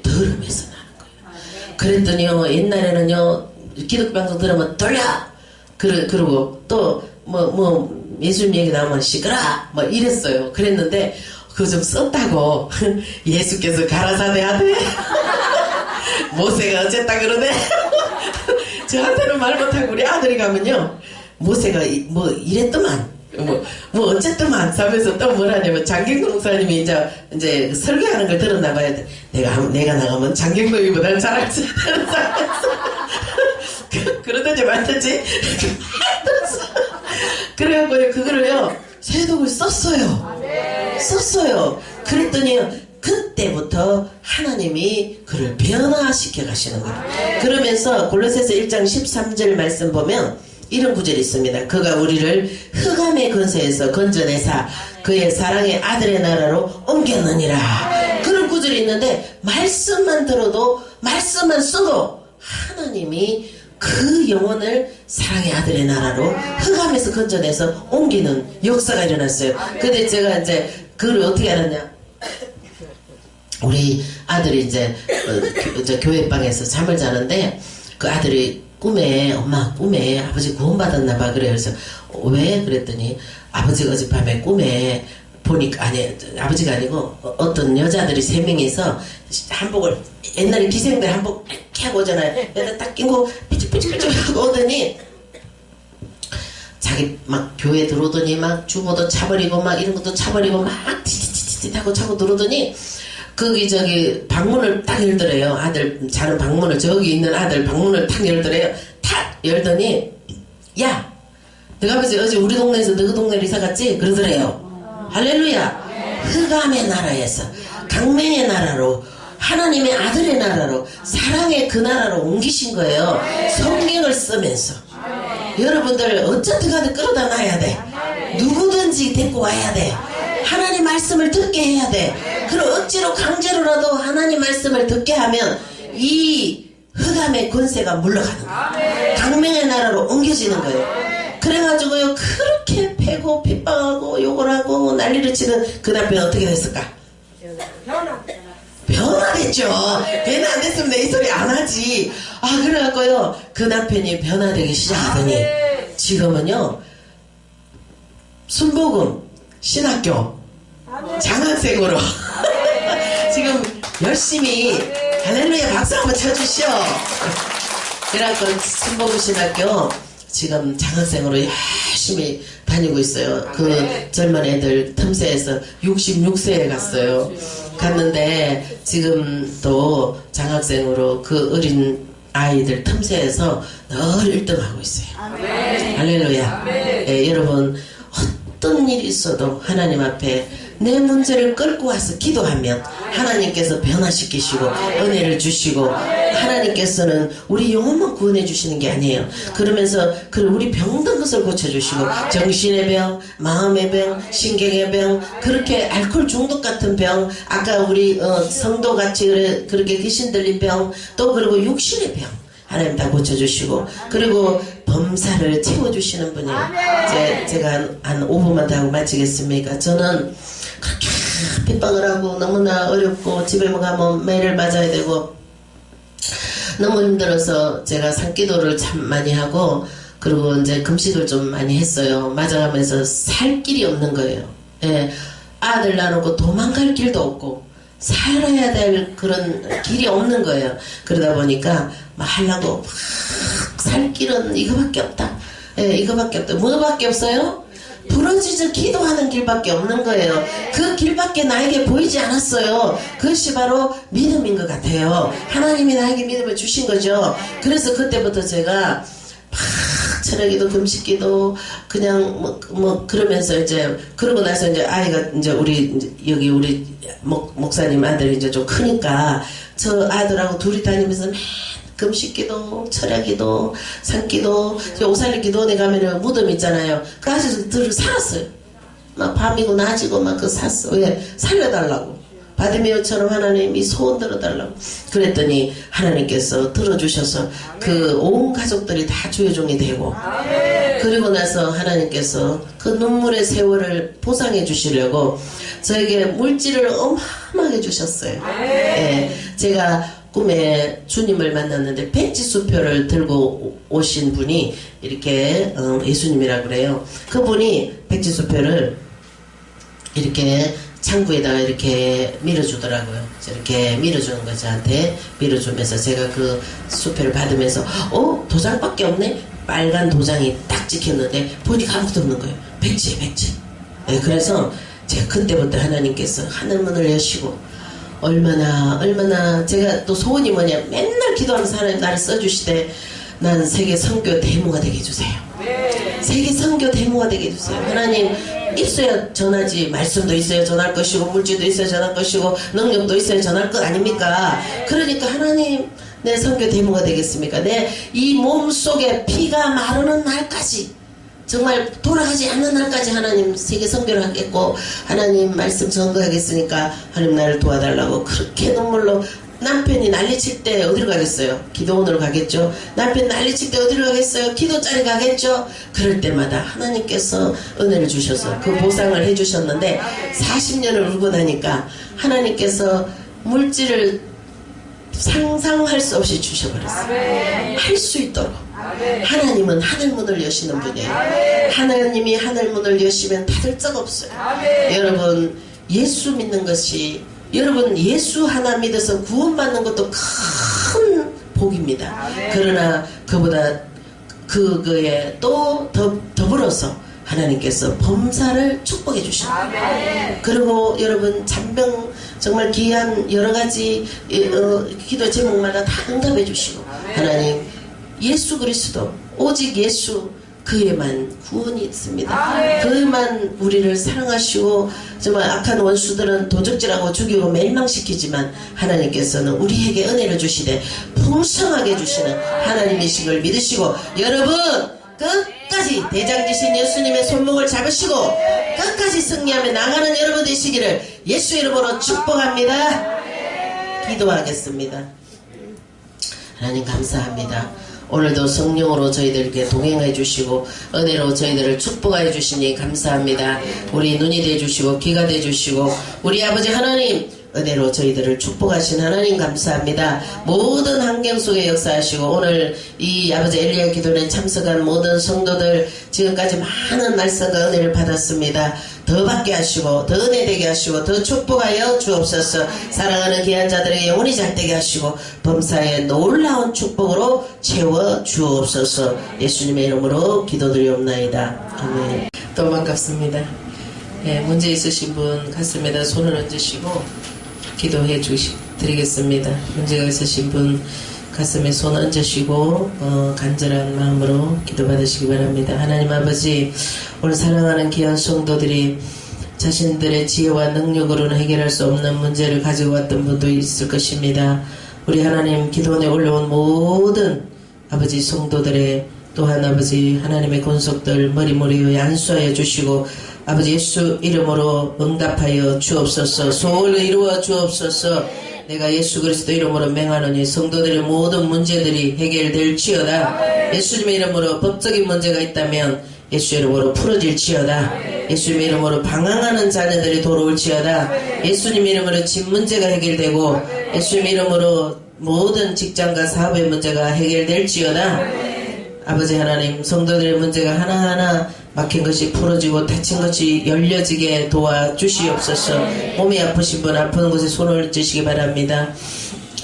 들음에서 나는 거예요. 그랬더니요, 옛날에는요, 기독방송 들으면 돌려! 그러고 또 예수님 얘기 나오면 시끄라! 뭐 이랬어요. 그랬는데 그거 좀 썼다고 예수께서 가라사대 하대. 모세가 어쨌다 그러네. 저한테는 말 못하고 우리 아들이 가면요, 모세가 뭐 이랬더만 뭐 어쨌더만 하면서 또 뭐라냐면 장경동 목사님이 이제 설교하는 걸 들었나 봐요. 내가 나가면 장경동이보다 잘할 수 있다는 사람이었어. 그러든지 말든지 그래갖고 그거를요 세독을 썼어요. 그랬더니 그때부터 하나님이 그를 변화시켜 가시는 거예요. 그러면서 골로새서 1장 13절 말씀 보면 이런 구절이 있습니다. 그가 우리를 흑암의 권세에서 건져내사 그의 사랑의 아들의 나라로 옮겼느니라. 그런 구절이 있는데 말씀만 들어도 말씀만 써도 하나님이 그 영혼을 사랑의 아들의 나라로 흑암에서 건져내서 옮기는 역사가 일어났어요. 근데 제가 이제 그걸 어떻게 알았냐, 우리 아들이 이제 교회방에서 잠을 자는데 그 아들이 엄마 꿈에 아버지 구원받았나봐. 그래요. 그래서 왜? 그랬더니 아버지가 어젯밤에 꿈에 보니까, 아니 아버지가 아니고 어떤 여자들이 3명이서 한복을, 옛날에 기생들 한복 이렇게 하고 오잖아요. 여기다 딱 끼고 삐죽삐죽삐죽 하고 오더니 자기 막 교회 들어오더니 막 주보도 차버리고 막 이런 것도 차버리고 막 티티티티 하고 차고 들어오더니 저기 방문을 딱 열더래요. 아들 자는 방문을, 저기 있는 아들 방문을 탁 열더래요. 탁 열더니, 야, 너가 아버지 어제 우리 동네에서 너희 동네로 이사 갔지? 그러더래요. 할렐루야. 흑암의 나라에서 강맹의 나라로, 하나님의 아들의 나라로, 사랑의 그 나라로 옮기신 거예요. 성경을 쓰면서. 여러분들 어쨌든 가든 끌어다 놔야 돼. 누구든지 데리고 와야 돼. 하나님 말씀을 듣게 해야 돼. 그럼 억지로 강제로라도 하나님 말씀을 듣게 하면 이 흑암의 권세가 물러가는 거예요. 강명의 나라로 옮겨지는 거예요. 그래가지고요, 그렇게 패고 핍박하고 욕을 하고 난리를 치는 그 남편이 어떻게 됐을까? 변화됐죠. 변화 안 됐으면 내 이 소리 안 하지. 그래갖고요, 그 남편이 변화되기 시작하더니 지금은요, 순복음 신학교 장학생으로 지금 열심히, 할렐루야, 박수 한번 쳐주시오. 그래갖고 순복음 신학교 지금 장학생으로 열심히 다니고 있어요. 그 젊은 애들 틈새에서 66세에 갔어요. 갔는데 지금 또 장학생으로 그 어린 아이들 틈새에서 늘 1등하고 있어요. 할렐루야. 예, 여러분, 어떤 일이 있어도 하나님 앞에 내 문제를 끌고 와서 기도하면 하나님께서 변화시키시고 은혜를 주시고, 하나님께서는 우리 영혼만 구원해 주시는 게 아니에요. 그러면서 우리 병든 것을 고쳐주시고, 정신의 병, 마음의 병, 신경의 병, 그렇게 알코올 중독 같은 병, 아까 우리 성도같이 그렇게 귀신 들린 병, 또 그리고 육신의 병 하나님 다 고쳐주시고, 그리고 범사를 채워주시는 분이에요. 제가 한 5분만 더 하고 마치겠습니까? 저는 그렇게 핍박을 하고 너무나 어렵고 집에 가면 매를 맞아야 되고 너무 힘들어서 제가 산기도를 참 많이 하고, 그리고 이제 금식을 좀 많이 했어요. 맞아가면서 살 길이 없는 거예요. 예, 아들 낳아놓고 도망갈 길도 없고 살아야 될 그런 길이 없는 거예요. 그러다 보니까 막 하려고 막 살 길은 이거밖에 없다. 예, 이거밖에 없다. 뭐밖에 없어요? 부러지죠. 기도하는 길밖에 없는 거예요. 그 길밖에 나에게 보이지 않았어요. 그것이 바로 믿음인 것 같아요. 하나님이 나에게 믿음을 주신 거죠. 그래서 그때부터 제가 막 철학기도, 금식기도, 그냥 그러면서 이제, 그러고 나서 이제 아이가 이제 여기 우리 목사님 아들이 이제 좀 크니까, 저 아들하고 둘이 다니면서 금식기도, 철야기도, 산기도, 오살리기도원에 가면은 무덤 있잖아요. 그 아저씨들을 살았어요. 막 밤이고 낮이고 막 그 샀어. 왜? 살려달라고. 바디메오처럼 하나님이 소원 들어달라고. 그랬더니 하나님께서 들어주셔서 그 온 가족들이 다 주여종이 되고, 그리고 나서 하나님께서 그 눈물의 세월을 보상해 주시려고 저에게 물질을 어마어마하게 주셨어요. 예, 제가 꿈에 주님을 만났는데 백지수표를 들고 오신 분이 이렇게 예수님이라 그래요. 그분이 백지수표를 이렇게 창구에다가 이렇게 밀어주더라고요. 이렇게 밀어주는 거 저한테 밀어주면서 제가 그 수표를 받으면서 도장밖에 없네? 빨간 도장이 딱 찍혔는데 보니까 아무것도 없는 거예요. 백지에 백지. 네, 그래서 제가 그때부터 하나님께서 하늘문을 여시고 얼마나 제가 또 소원이 뭐냐, 맨날 기도하면서 하나님 나를 써주시되 난 세계 선교 대모가 되게 해주세요. 세계 선교 대모가 되게 해주세요. 하나님 있어야 전하지, 말씀도 있어야 전할 것이고 물질도 있어야 전할 것이고 능력도 있어야 전할 것 아닙니까? 그러니까 하나님 내 선교 대모가 되겠습니까? 내 이 몸속에 피가 마르는 날까지, 정말 돌아가지 않는 날까지 하나님 세계 선교를 하겠고 하나님 말씀 전도하겠으니까 하나님 나를 도와달라고 그렇게 눈물로. 남편이 난리칠 때 어디로 가겠어요? 기도원으로 가겠죠. 남편 난리칠 때 어디로 가겠어요? 기도자리 가겠죠. 그럴 때마다 하나님께서 은혜를 주셔서 그 보상을 해주셨는데 40년을 울고 나니까 하나님께서 물질을 상상할 수 없이 주셔버렸어요. 할 수 있도록. 하나님은 하늘문을 여시는 분이에요. 하나님이 하늘문을 여시면 닫을 적 없어요. 여러분, 예수 믿는 것이, 여러분 예수 하나 믿어서 구원받는 것도 큰 복입니다. 그러나 그보다 그거에 또 더불어서 하나님께서 범사를 축복해 주십니다. 그리고 여러분 잔병 정말 귀한 여러가지 기도 제목마다 다 응답해 주시고, 하나님 예수 그리스도 오직 예수 그에만 구원이 있습니다. 그에만 우리를 사랑하시고, 정말 악한 원수들은 도적질하고 죽이고 멸망시키지만 하나님께서는 우리에게 은혜를 주시되 풍성하게 주시는 하나님이신 걸 믿으시고, 여러분 끝까지 대장지신 예수님의 손목을 잡으시고 끝까지 승리하며 나가는 여러분 되시기를 예수 이름으로 축복합니다. 기도하겠습니다. 하나님 감사합니다. 오늘도 성령으로 저희들께 동행해 주시고 은혜로 저희들을 축복해 주시니 감사합니다. 우리 눈이 돼 주시고 귀가 돼 주시고 우리 아버지 하나님 은혜로 저희들을 축복하신 하나님 감사합니다. 모든 환경 속에 역사하시고 오늘 이 아버지 엘리야 기도에 참석한 모든 성도들 지금까지 많은 말씀과 은혜를 받았습니다. 더 받게 하시고 더 은혜되게 하시고 더 축복하여 주옵소서. 사랑하는 귀한 자들에게 영혼이 잘되게 하시고 범사의 놀라운 축복으로 채워 주옵소서. 예수님의 이름으로 기도드리옵나이다. 아멘. 또 반갑습니다. 예, 문제 있으신 분 가슴에다 손을 얹으시고 기도해 드리겠습니다. 문제가 있으신 분 가슴에 손 얹으시고 간절한 마음으로 기도 받으시기 바랍니다. 하나님 아버지, 오늘 사랑하는 귀한 성도들이 자신들의 지혜와 능력으로는 해결할 수 없는 문제를 가지고 왔던 분도 있을 것입니다. 우리 하나님 기도원에 올라온 모든 아버지 성도들의 또한 아버지 하나님의 권속들 머리머리에 안수하여 주시고 아버지 예수 이름으로 응답하여 주옵소서. 소원을 이루어 주옵소서. 내가 예수 그리스도 이름으로 맹하노니 성도들의 모든 문제들이 해결될지어다. 예수님의 이름으로 법적인 문제가 있다면 예수 이름으로 풀어질지어다. 예수님의 이름으로 방황하는 자녀들이 돌아올지어다. 예수님 이름으로 집 문제가 해결되고 예수님 이름으로 모든 직장과 사업의 문제가 해결될지어다. 아버지 하나님, 성도들의 문제가 하나하나 막힌 것이 풀어지고 다친 것이 열려지게 도와주시옵소서. 몸이 아프신 분 아픈 곳에 손을 얹으시기 바랍니다.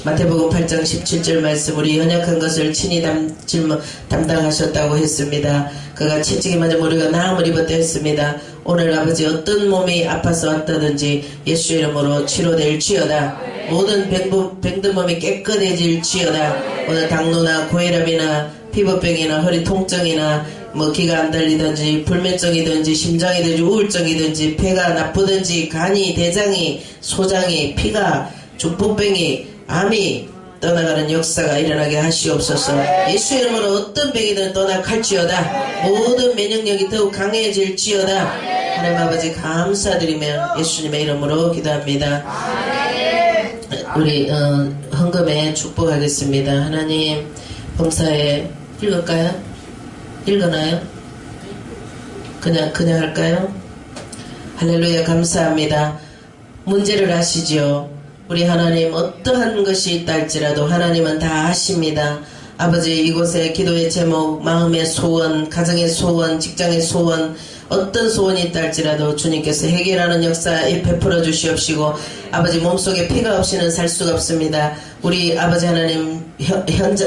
마태복음 8장 17절 말씀, 우리 연약한 것을 친히 담당하셨다고 했습니다. 그가 채찍에 맞아 우리가 나음을 입었다 했습니다. 오늘 아버지 어떤 몸이 아파서 왔다든지 예수 이름으로 치료될지어다. 모든 병든 몸이 깨끗해질지어다. 오늘 당뇨나 고혈압이나 피부병이나 허리 통증이나 뭐 기가 안 달리든지 불면증이든지 심장이든지 우울증이든지 폐가 나쁘든지 간이 대장이 소장이 피가 중풍병이 암이 떠나가는 역사가 일어나게 하시옵소서. 예수의 이름으로 어떤 병이든 떠나갈지어다. 모든 면역력이 더욱 강해질지어다. 하나님 아버지 감사드리며 예수님의 이름으로 기도합니다. 우리 헌금에 축복하겠습니다. 하나님 범사에 읽을까요? 읽어나요? 그냥 할까요? 할렐루야 감사합니다. 문제를 아시지요? 우리 하나님 어떠한 것이 있다 할지라도 하나님은 다 아십니다. 아버지 이곳에 기도의 제목, 마음의 소원, 가정의 소원, 직장의 소원 어떤 소원이 있다 할지라도 주님께서 해결하는 역사 베풀어 주시옵시고 아버지 몸속에 피가 없이는 살 수가 없습니다. 우리 아버지 하나님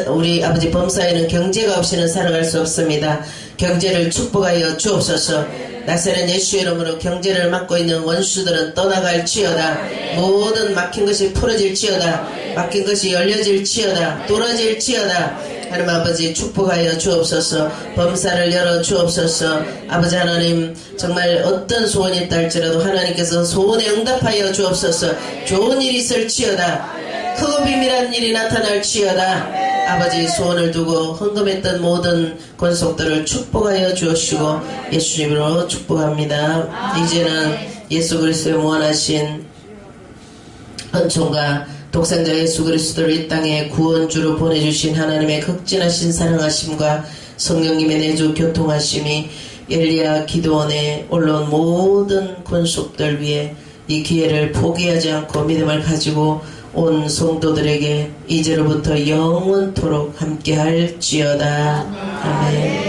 우리 아버지 범사에는 경제가 없이는 살아갈 수 없습니다. 경제를 축복하여 주옵소서. 나사렛 예수의 이름으로 경제를 막고 있는 원수들은 떠나갈지어다. 모든 막힌 것이 풀어질지어다. 막힌 것이 열려질지어다. 뚫어질지어다. 하나님 아버지 축복하여 주옵소서. 범사를 열어 주옵소서. 아버지 하나님 정말 어떤 소원이 있다 할지라도 하나님께서 소원에 응답하여 주옵소서. 좋은 일이 있을지어다. 크고 비밀한 일이 나타날지어다. 아버지 소원을 두고 헌금했던 모든 권속들을 축복하여 주옵시고 예수님으로 축복합니다. 이제는 예수 그리스도의 무한하신 은총과 독생자 예수 그리스도를 이 땅에 구원주로 보내주신 하나님의 극진하신 사랑하심과 성령님의 내주 교통하심이 엘리야 기도원에 올라온 모든 권속들 위에 이 기회를 포기하지 않고 믿음을 가지고 온 성도들에게 이제로부터 영원토록 함께할지어다. 아멘.